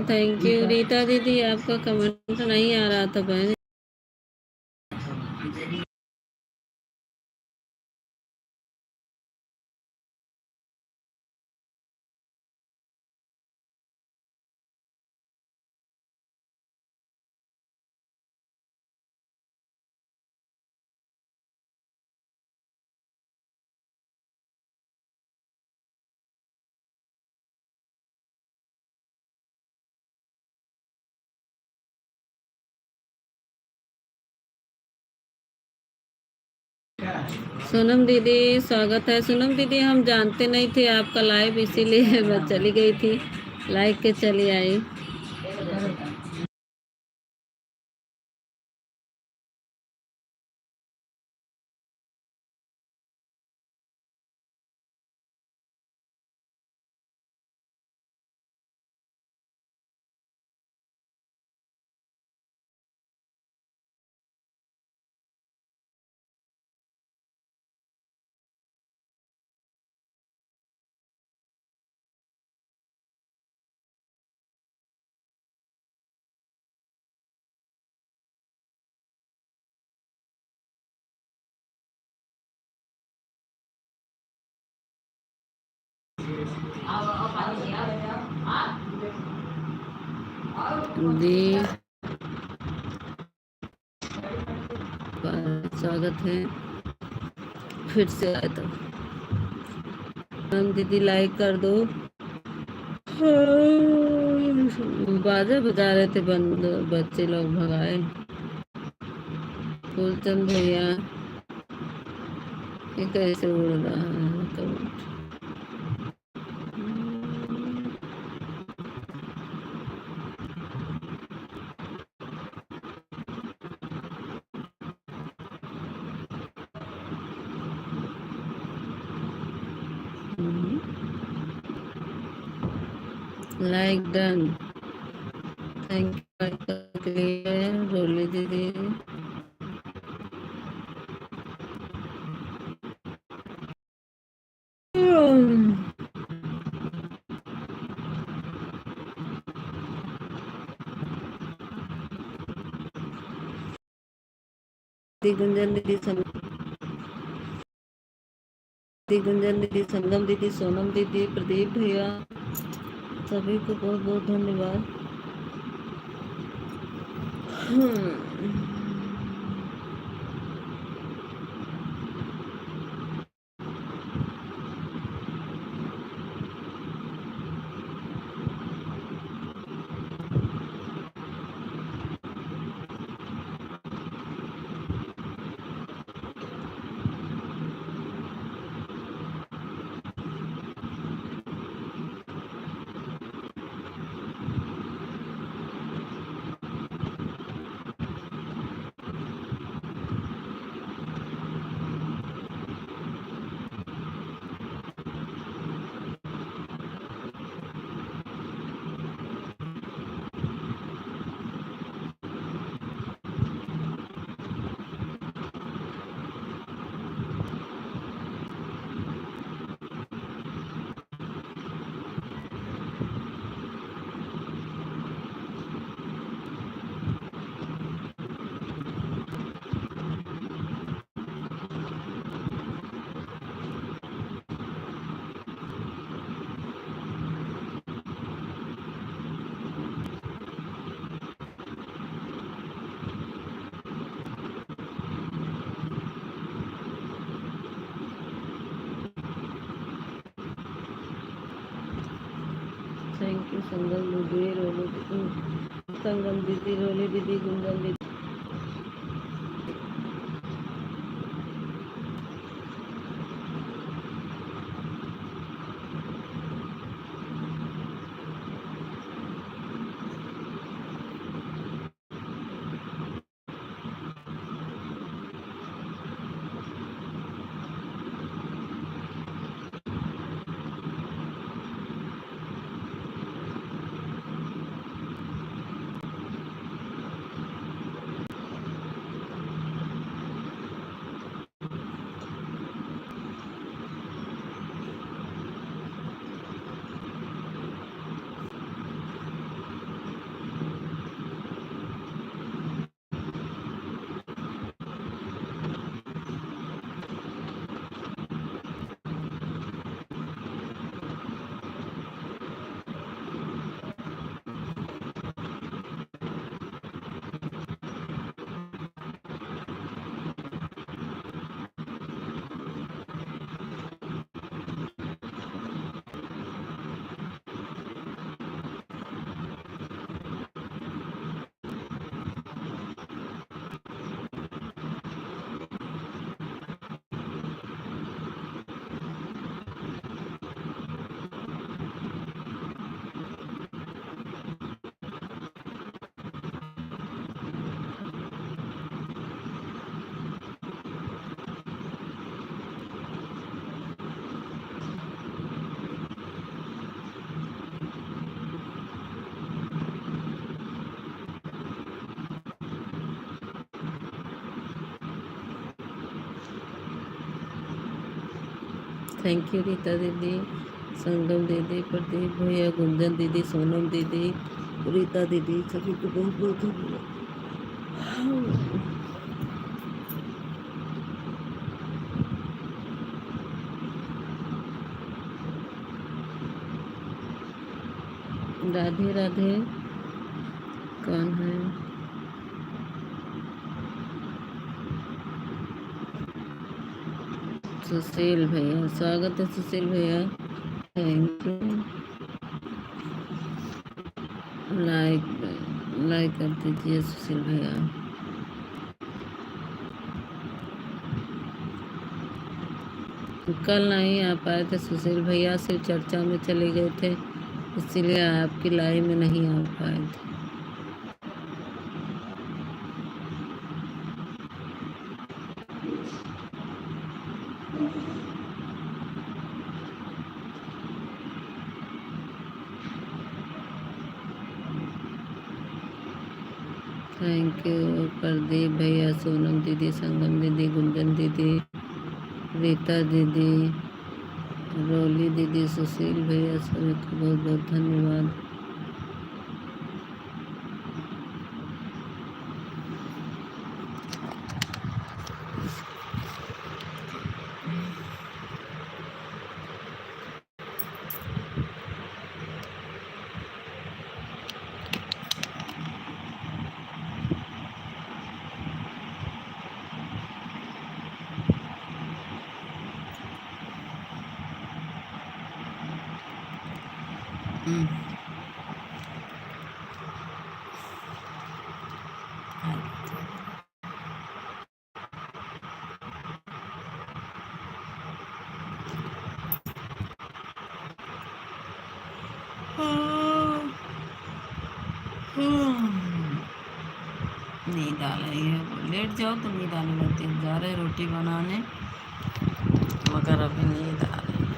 Thank you Rita दीदी। आपका कमेंट नहीं आ रहा था बहन। सोनम दीदी स्वागत है। सोनम दीदी हम जानते नहीं थे आपका लाइव, इसीलिए बस चली गई थी, लाइक के चली आई। दी स्वागत है फिर से आए तो हम दीदी लाइक कर दो। बाजा बजा रहे थे बंद, बच्चे लोग भगाए। फूलचंद भैया ये कैसे उड़ रहा है कबूतर। Like done. Thank you like के लिए रोली दीदी। गुंजन दीदी, गुंजन दीदी, संगम दीदी, सोनम दीदी, प्रदीप भैया, सभी को बहुत बहुत धन्यवाद। थैंक यू संगम दीदी, रोली दीदी, संगम दीदी, रोली दीदी, गुंजन दीदी। थैंक यू रीता दीदी, संगम दीदी, प्रदीप भैया, गुंजन दीदी, सोनम दीदी, रीता दीदी, सभी को बहुत बहुत धन्यवाद। राधे राधे। कौन है? सुशील भैया, स्वागत है सुशील भैया। Thank you. लाइक लाइक कर दीजिए सुशील भैया। कल नहीं आ पाए थे, सुशील भैया सिर्फ चर्चा में चले गए थे, इसीलिए आपकी लाइव में नहीं आ पाए थे। थैंक यू प्रदीप भैया, सोनम दीदी, संगम दीदी, गुंजन दीदी, रीता दीदी, रोली दीदी, सुशील भैया, सभी को बहुत बहुत धन्यवाद। नींद आ रही है, लेट जाओ तो नींद आने लगती है। जा रहे रोटी बनाने, मगर अभी नींद आ रही है।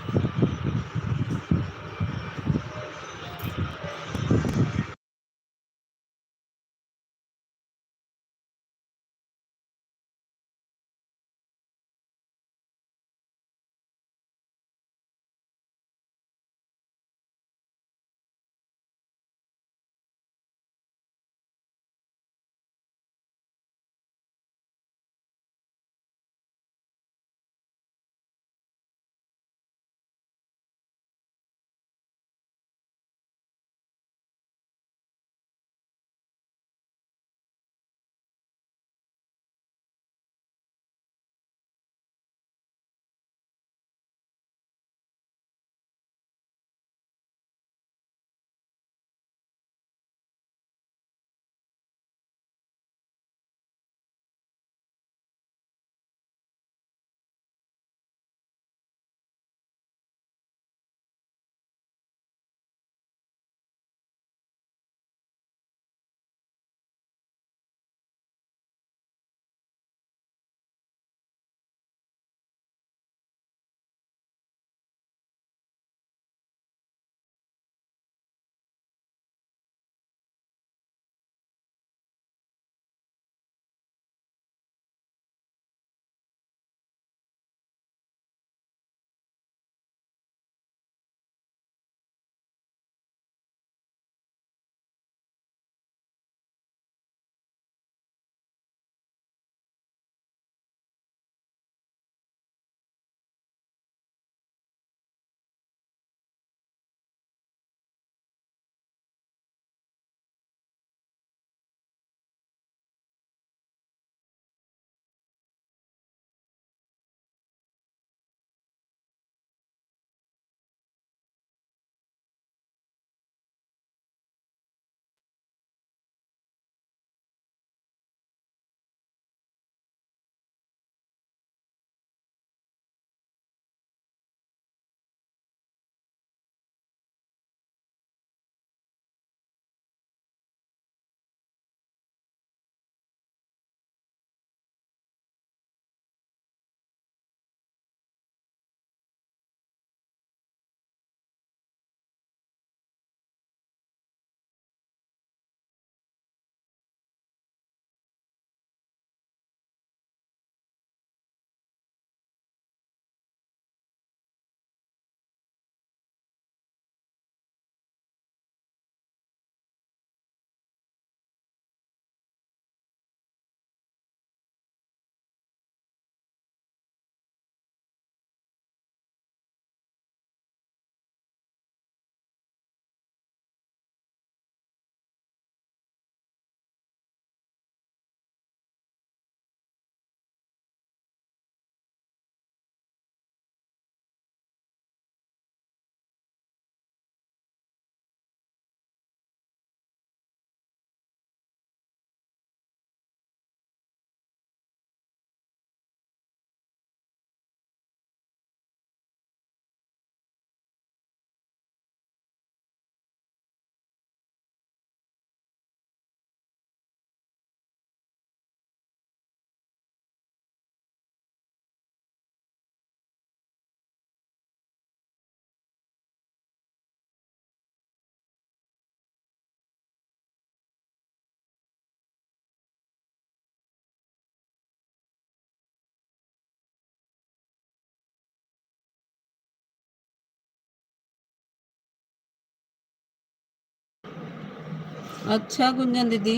अच्छा गुंजन दीदी।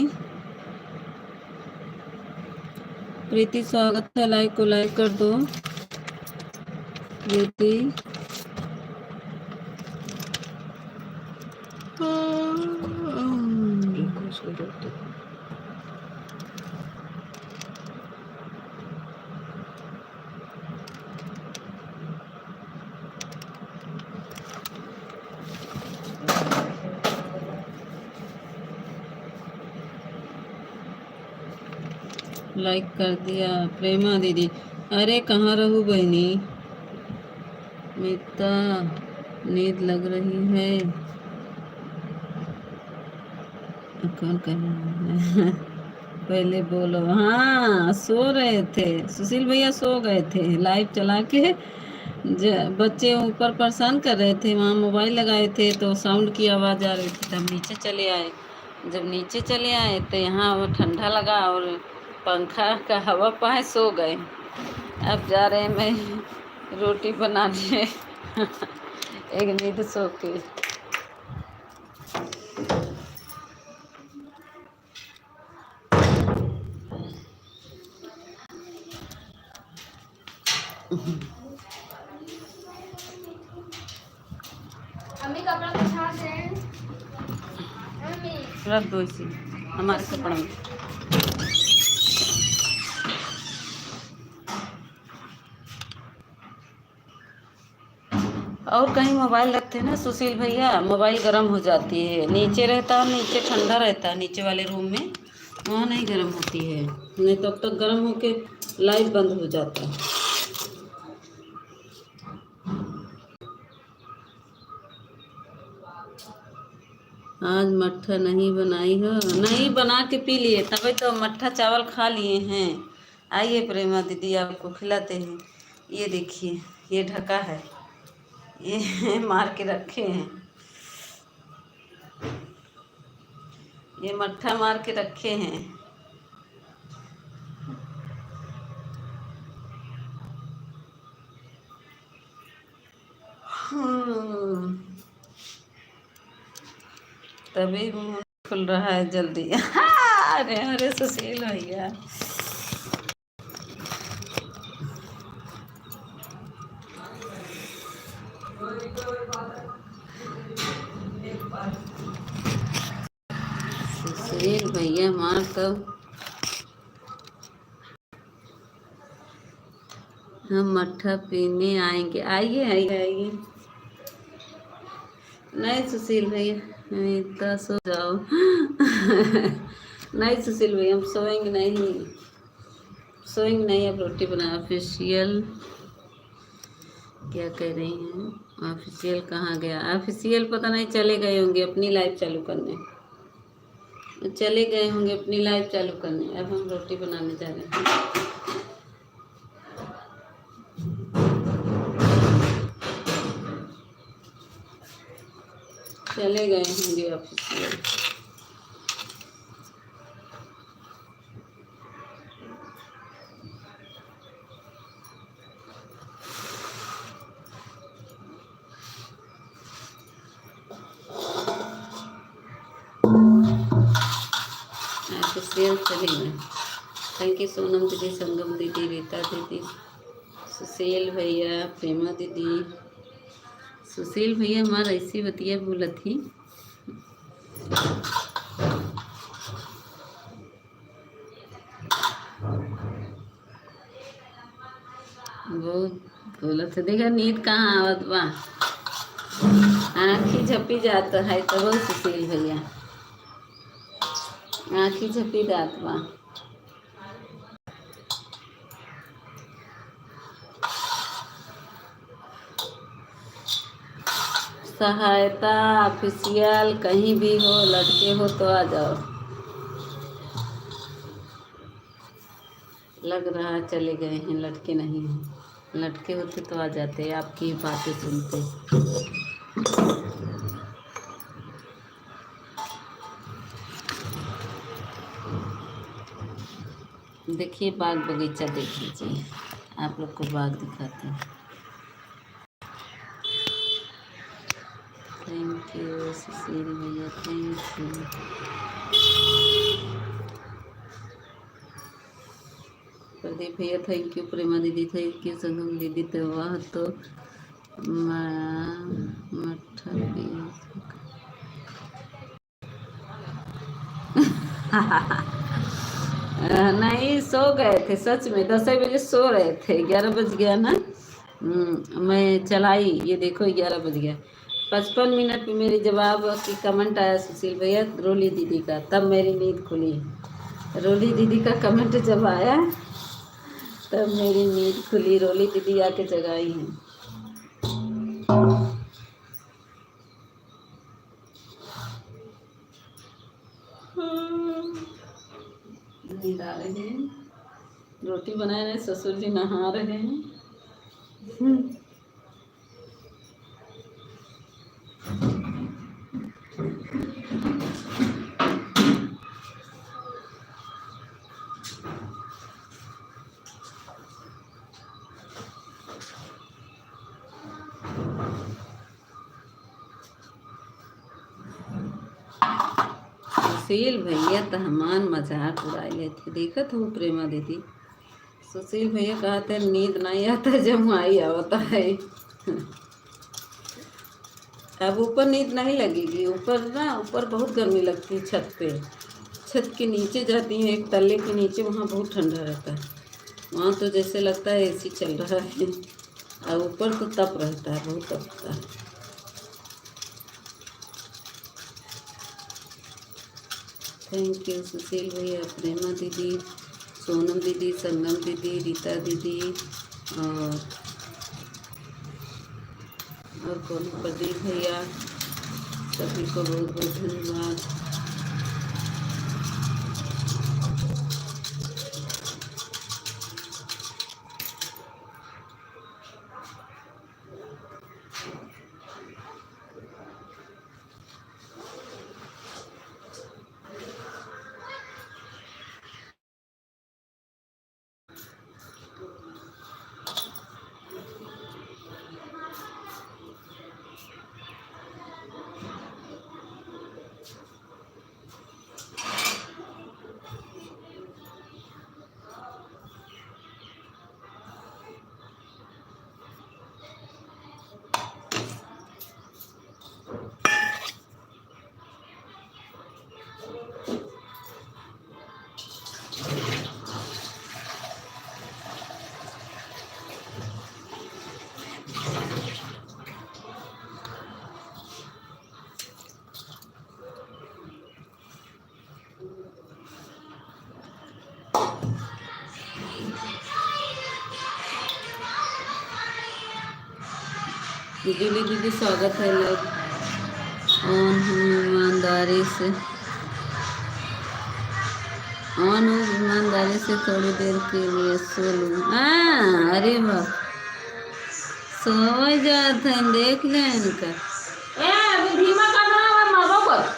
प्रीति स्वागत है, लाइक को लाइक कर दो प्रीति। लाइक कर दिया प्रेमा दीदी। अरे कहाँ रहू बहनी, मिता नींद लग रही है। कौन कह रहा है? पहले बोलो। हाँ सो रहे थे, सुशील भैया सो गए थे लाइव चला के। बच्चे ऊपर परेशान कर रहे थे, वहाँ मोबाइल लगाए थे तो साउंड की आवाज़ आ रही थी, तब नीचे चले आए। जब नीचे चले आए तो यहाँ वो ठंडा लगा और पंखा का हवा पाए, सो गए। अब जा रहे हैं मैं रोटी बनाने एक नींद सो के। अम्मी कपड़ा बिछा दें। रख दो इसी हमारे कपड़ा में। और कहीं मोबाइल रखते हैं ना सुशील भैया, मोबाइल गर्म हो जाती है। नीचे रहता है, नीचे ठंडा रहता है, नीचे वाले रूम में वहाँ नहीं गर्म होती है, नहीं तब तक गर्म होके लाइट बंद हो जाता है। आज मट्ठा नहीं बनाई हो? नहीं, बना के पी लिए, तभी तो मट्ठा चावल खा लिए हैं। आइए प्रेमा दीदी आपको खिलाते हैं। ये देखिए, ये ढका है, ये मार के रखे हैं, ये मट्ठा मार के रखे हैं। तभी मुंह खुल रहा है जल्दी। अरे अरे सुशील भैया, सुशील भैया मार तब हम मट्ठा पीने आएंगे। आइए आइए आइए। नहीं सुशील भैया, इतना सो जाओ। नहीं सुशील भैया, हम सोएंगे नहीं, सोएंगे नहीं। अब रोटी बना। ऑफिशियल क्या कह रही हैं? ऑफिशियल कहाँ गया? ऑफिशियल पता नहीं, चले गए होंगे अपनी लाइव चालू करने, चले गए होंगे अपनी लाइव चालू करने। अब हम रोटी बनाने जा रहे हैं। चले गए होंगे ऑफिशियल। ऑफिशियल चले गए। थैंक यू सोनम दीदी, संगम दीदी, रीता दीदी, सुशील भैया, प्रेमा दीदी। सुशील भैया हमारा ऐसी बतिया बोला थी। बहुत बोला था, देखा नींद कहाँ आवत बा, आँखी झपी जाता है तो बहुत सुशील भैया आँखी झपी जात बा। सहायता ऑफिशियल कहीं भी हो, लड़के हो तो आ जाओ। लग रहा चले गए हैं, लड़के नहीं हैं। लड़के होते तो आ जाते, आपकी बातें सुनते। देखिए बाग बगीचा देख लीजिए, आप लोग को बाग दिखाते हैं। थैंक यू सुशील भैया, थैंक यू। प्रदीप भैया थैंक यू, प्रेमा दीदी थैंक यू, संगम दीदी तो वाह तो मठा नहीं सो गए थे सच में, 10 बजे सो रहे थे, 11 बज गया ना। मैं चलाई, ये देखो 11 बज गया। 55 मिनट में मेरी जवाब की कमेंट आया सुशील भैया रोली दीदी का, तब मेरी नींद खुली। रोली दीदी का कमेंट जब आया तब मेरी नींद खुली, रोली दीदी आके जगाई हैं। नींद आ रही है, रोटी बनाए रहे, ससुर जी नहा रहे हैं। सुशील भैया तो हमान मजाक उड़ाए लेते, देखा था वो प्रेमा दीदी। सुशील भैया कहते हैं नींद नहीं आता जब माई आता है। अब ऊपर नींद नहीं लगेगी, ऊपर ना, ऊपर बहुत गर्मी लगती है छत पे। छत के नीचे जाती हैं, एक तल्ले के नीचे, वहाँ बहुत ठंडा रहता है। वहाँ तो जैसे लगता है एसी चल रहा है, और ऊपर तो तप रहता है, बहुत तपता है। थैंक यू सुशील भैया, प्रेमा दीदी, सोनम दीदी, संगम दीदी, रीता दीदी, और कौन, प्रदीप भैया, सभी को बहुत बहुत धन्यवाद। जूली दीदी स्वागत है, लोग ऑन हूँ ईमानदारी से, ऑन हूँ ईमानदारी से, थोड़ी देर के लिए सो लूँ। हाँ अरे वाह, सो जाते हैं, देख लें इनका। ए अभी धीमा करना है, मारो पर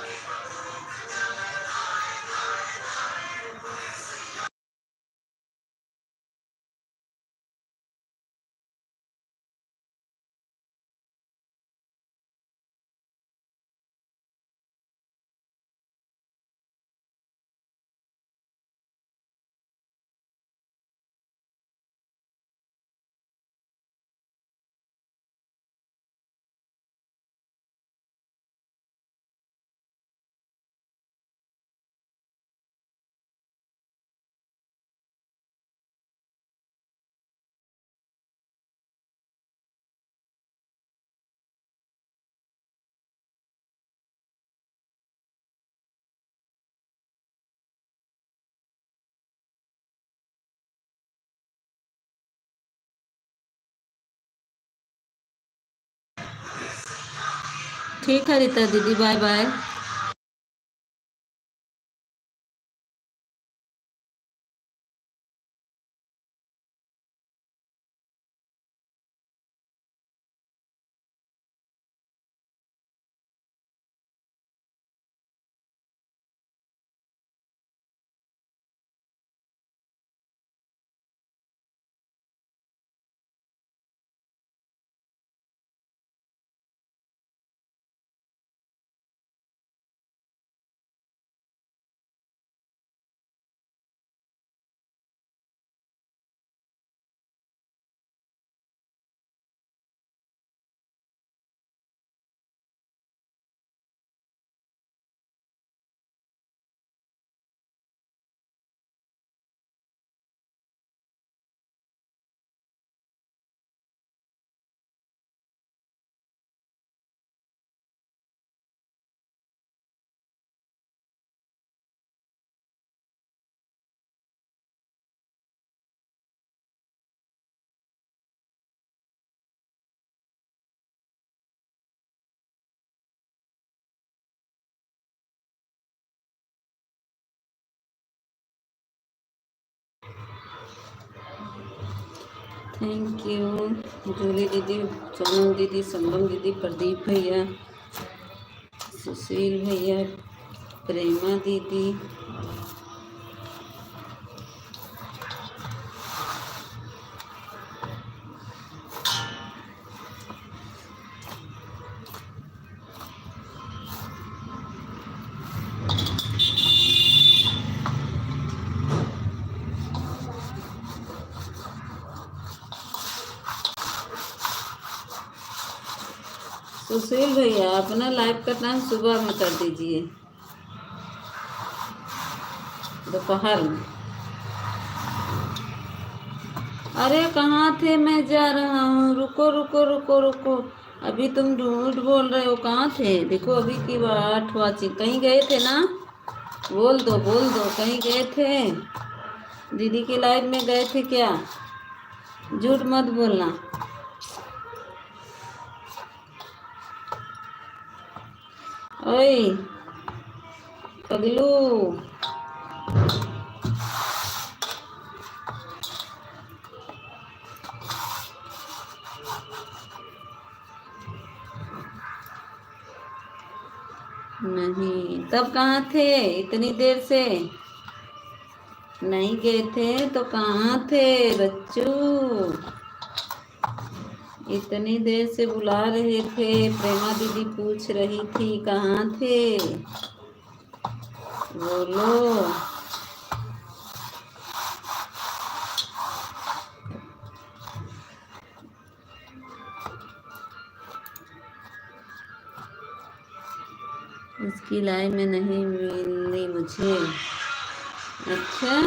ठीक है रीता दीदी, bye bye. Thank you Julie दीदी, सोनम दीदी, संगम दीदी, प्रदीप भैया, सुशील भैया, प्रेमा दीदी, सुशील भैया अपना लाइव का टाइम सुबह में कर दीजिए, दोपहर में। अरे कहाँ थे, मैं जा रहा हूँ, रुको रुको रुको रुको। अभी तुम झूठ बोल रहे हो, कहाँ थे? देखो अभी की बात हुआ, कहीं गए थे ना? बोल दो बोल दो, कहीं गए थे? दीदी के लाइव में गए थे क्या? झूठ मत बोलना। ओए पगलू, नहीं तब कहाँ थे इतनी देर से? नहीं गए थे तो कहाँ थे बच्चू? इतनी देर से बुला रहे थे, प्रेमा दीदी पूछ रही थी कहाँ थे, बोलो। उसकी लाइव में नहीं मिली मुझे। अच्छा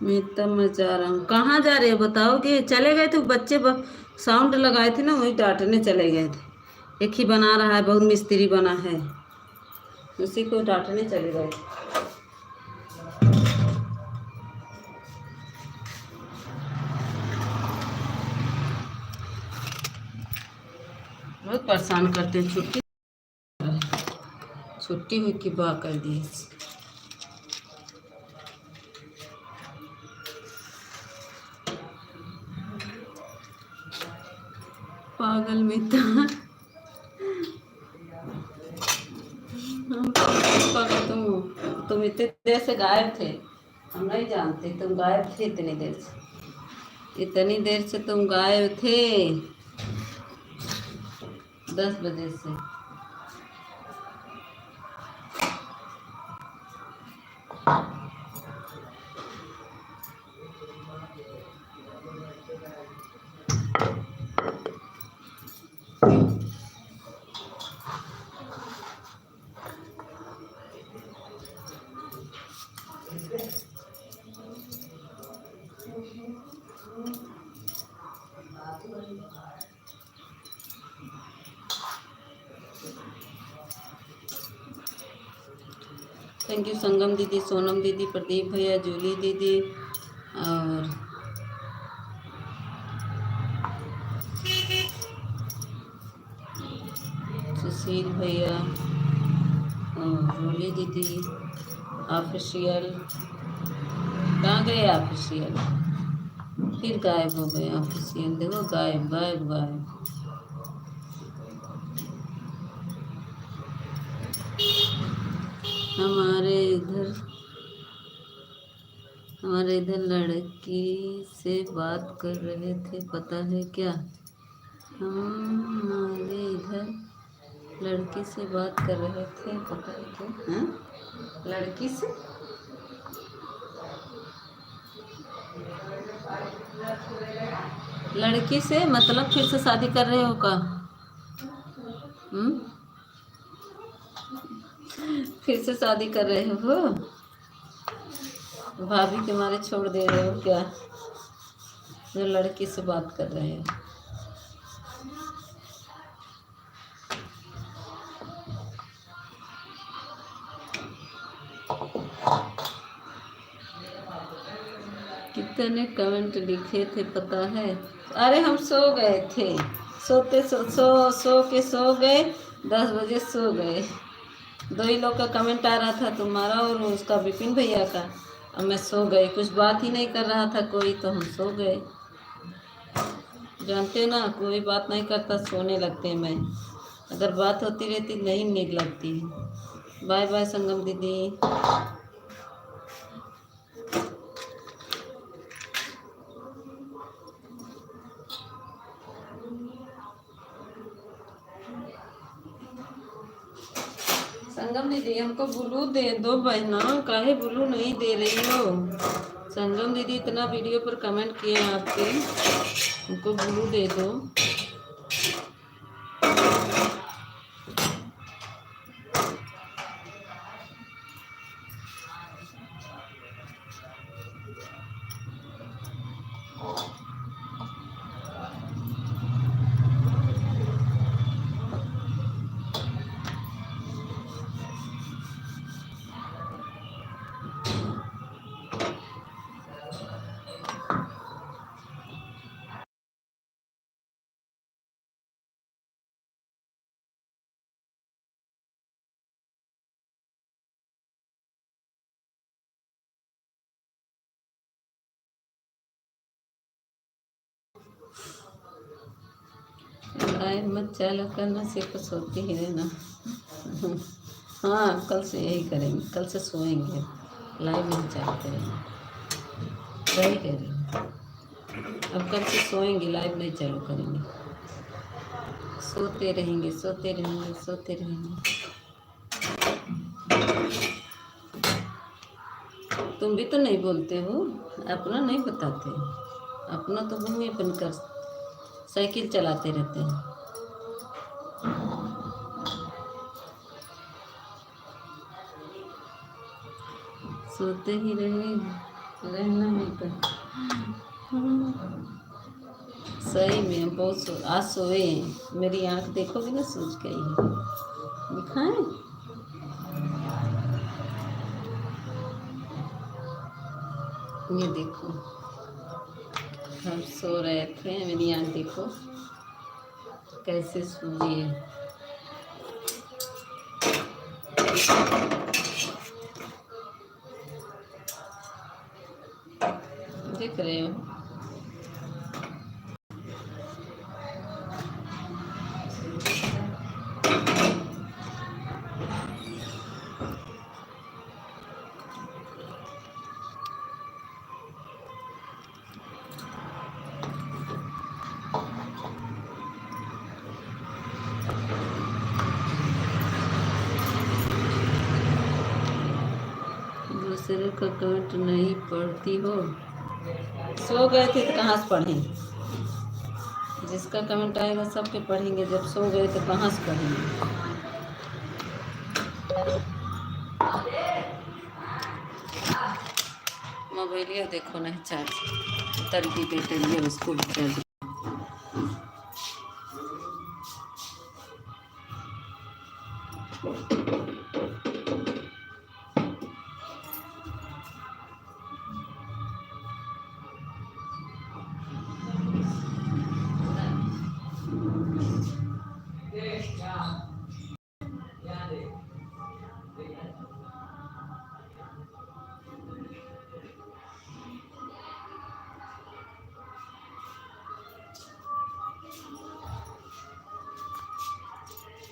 मैं तब मैं जा रहा हूँ। कहाँ जा रहे हो बताओ? कि चले गए थे बच्चे साउंड लगाए थे ना, वही डांटने चले गए थे। एक ही बना रहा है, बहुत मिस्त्री बना है, उसी को डांटने चले गए थे। बहुत परेशान करते हैं। छुट्टी हुई कि बा कर दी। पागल मिता, पागल तुम इतने देर से गायब थे, हम नहीं जानते तुम गायब थे इतनी देर से। इतनी देर से तुम गायब थे, 10 बजे से। थैंक यू संगम दीदी, सोनम दीदी, प्रदीप भैया, जूली दीदी और सुशील भैया और जूली दीदी। ऑफिशियल कहाँ गए? ऑफिशियल फिर गायब हो गए। ऑफिशियल देखो, गायब गायब गायब। हमारे इधर हमारे इधर लड़की से बात कर रहे थे, पता है क्या? हमारे इधर लड़की से बात कर रहे थे, पता है क्या? हाँ, लड़की से मतलब फिर से शादी कर रहे हो का? फिर से शादी कर रहे हो? भाभी के मारे छोड़ दे रहे हो क्या, जो लड़की से बात कर रहे हो? कितने कमेंट लिखे थे पता है? अरे हम सो गए थे, सोते सो के सो गए, 10 बजे सो गए। 2 ही लोग का कमेंट आ रहा था, तुम्हारा और उसका विपिन भैया का। अब मैं सो गई, कुछ बात ही नहीं कर रहा था कोई, तो हम सो गए। जानते हो ना, कोई बात नहीं करता, सोने लगते हैं। मैं अगर बात होती रहती नहीं नींद लगती। बाय बाय संगम दीदी। संगम दीदी हमको ब्लू दे दो बहना, काहे ब्लू नहीं दे रही हो? संगम दीदी इतना वीडियो पर कमेंट किए हैं आपके, हमको ब्लू दे दो। लाइव मत चालू करना, सिर्फ सोती ही रहना। हाँ, कल से यही करेंगे, कल से सोएंगे, लाइव नहीं चालू करेंगे। सही कह रही हूँ, अब कल से सोएंगे, लाइव नहीं चालू करेंगे। सोते रहेंगे, सोते रहेंगे, सोते रहेंगे। तुम भी तो नहीं बोलते हो, अपना नहीं बताते, अपना तो मुँह बंद कर साइकिल चलाते रहते हैं। सोते ही रहे। रहना है तो सही में बहुत आज सोए हैं। मेरी आंख देखोगे ना सूझ गई है। दिखाएं ये देखो हम सो रहे थे। मेरी आंख देखो कैसे सूझी है। देख रहे हो। दूसरे का कमेंट नहीं पढ़ती हो। सो गए थे तो कहाँ से पढ़ें। जिसका कमेंट आएगा सबके पढ़ेंगे। जब सो गए तो कहाँ से पढ़ेंगे। मोबाइलिया देखो नहीं चार्ज तरीके बैटरी है उसको चार्ज।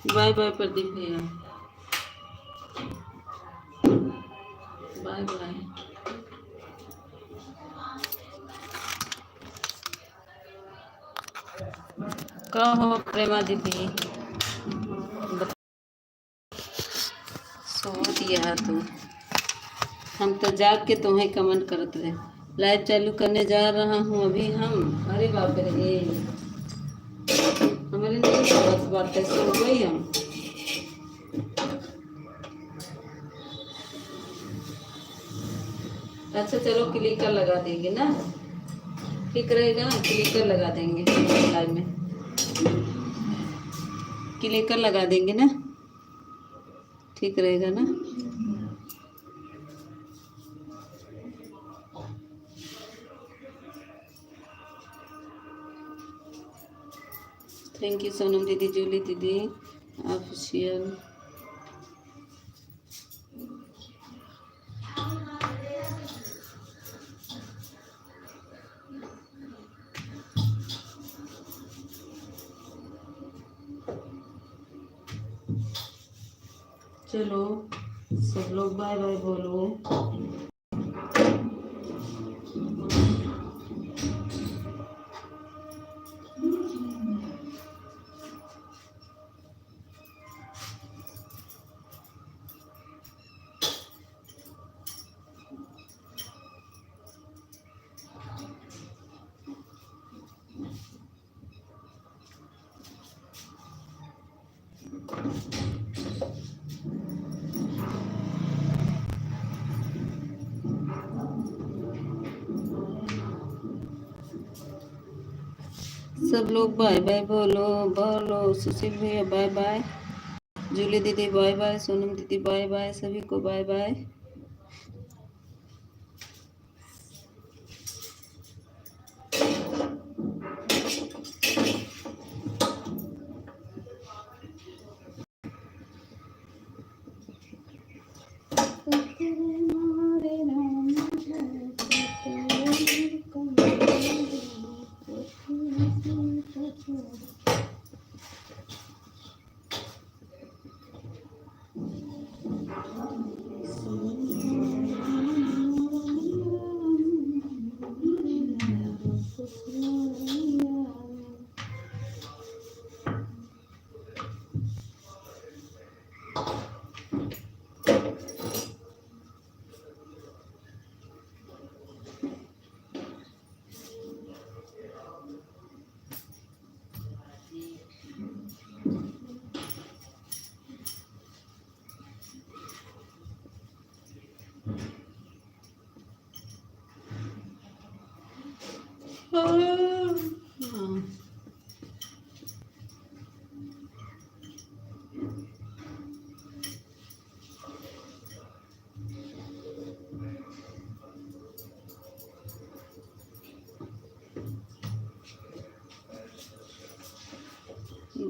बाय बाय प्रदीप भैया। Bye bye. कहो प्रेमा दीदी सो दिया तू। हम तो जाग के तुम्हें कमेंट करते रहे। लाइव चालू करने जा रहा हूँ अभी हम। अरे बाप रे हमारे नहीं बात है। सो गई हम। अच्छा चलो क्लिकर लगा देंगे ना। ठीक रहेगा ना। क्लिकर लगा देंगे लाइव में। क्लिकर लगा देंगे ना। ठीक रहेगा ना। थैंक यू सोनम दीदी जूली दीदी ऑफिशियल। चलो सब लोग बाय बाय बोलो। सब लोग बाय बाय बोलो बोलो। सुशील भैया बाय बाय। जूली दीदी बाय बाय। सोनम दीदी बाय बाय। सभी को बाय बाय।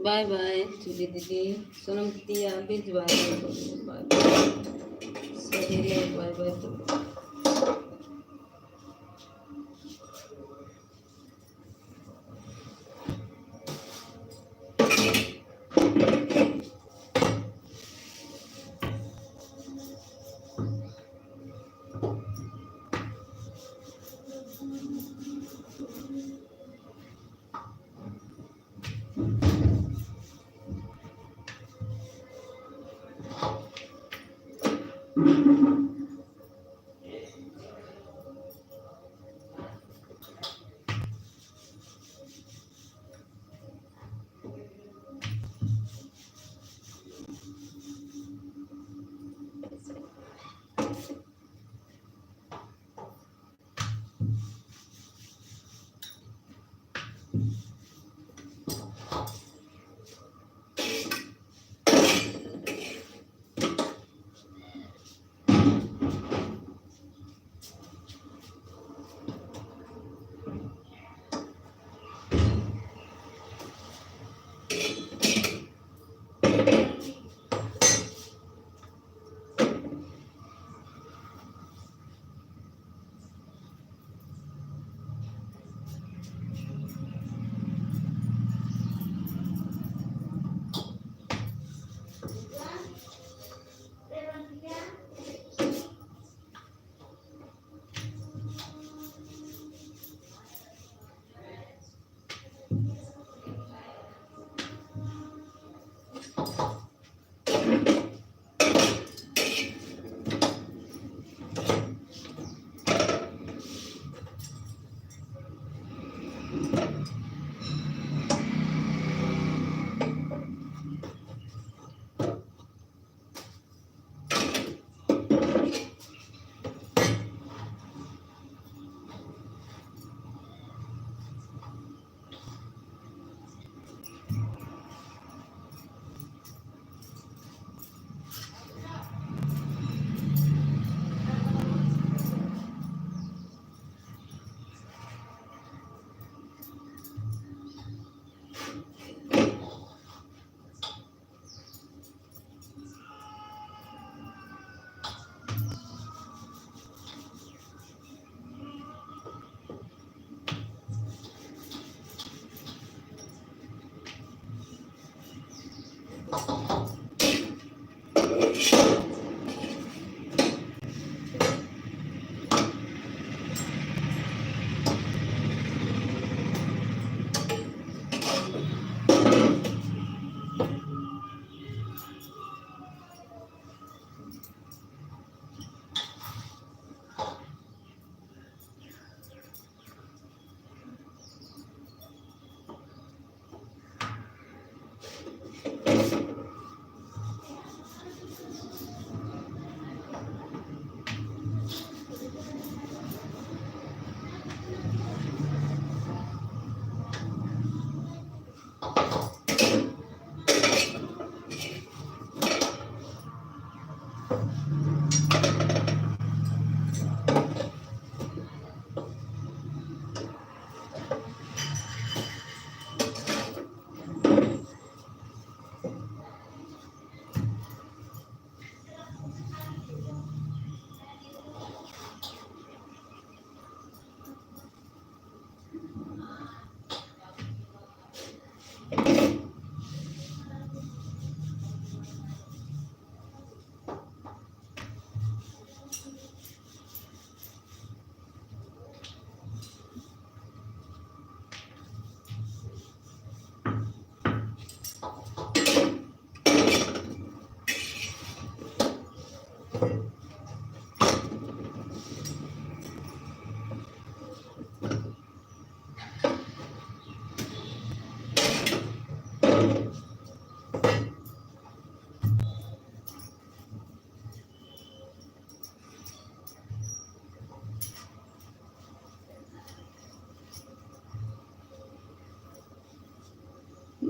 बाय बाय चुली दीदी, सोनम दीदी आप भी बाय बाय बाय, सभी लोग बाय बाय।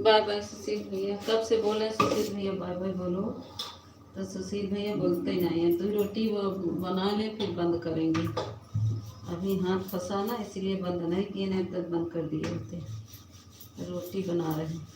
बाय बाय सुशील भैया, कब से बोले सुशील भैया बाय बाय बोलो, तो सुशील भैया बोलते ही नहीं है। तो रोटी वो बना ले फिर बंद करेंगे। अभी हाथ फंसा ना इसलिए बंद नहीं किए, नहीं तो बंद कर दिए होते। रोटी बना रहे हैं।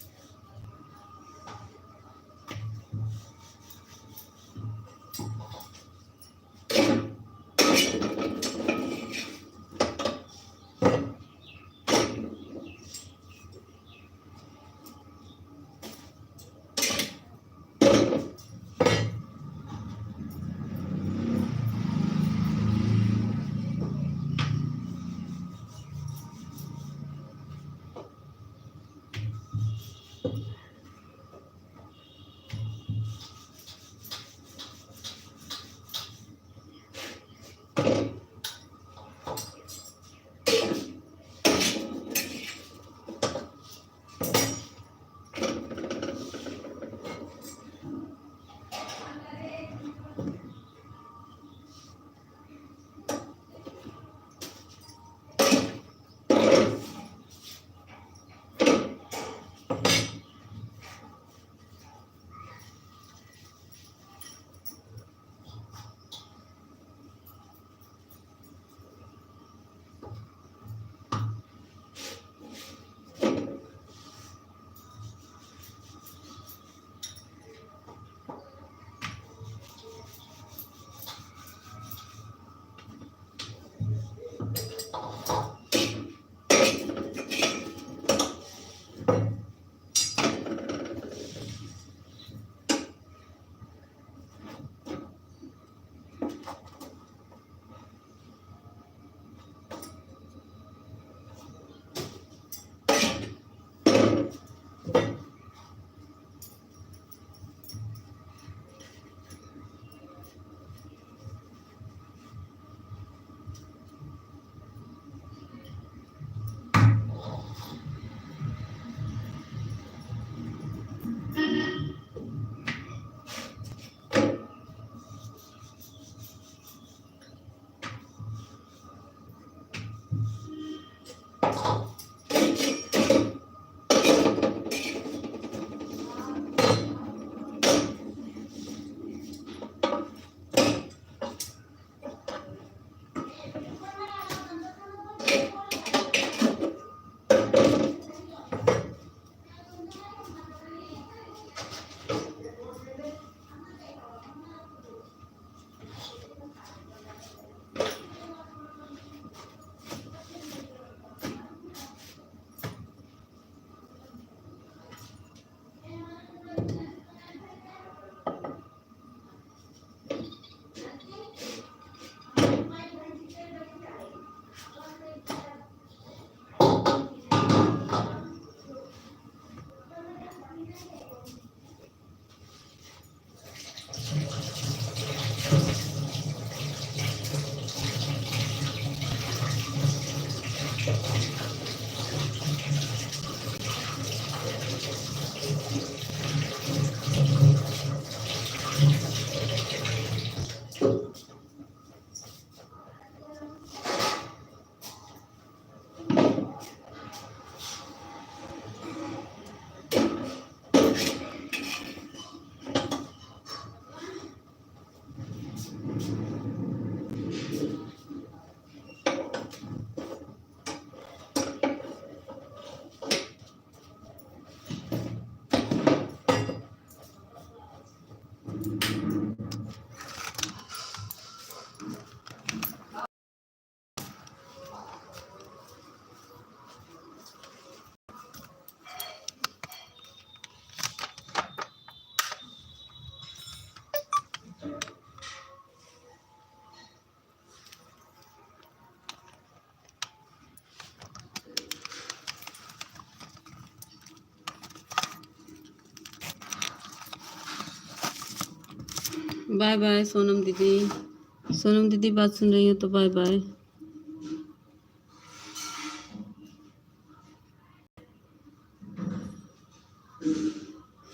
बाय बाय सोनम दीदी। सोनम दीदी बात सुन रही हो तो बाय बाय।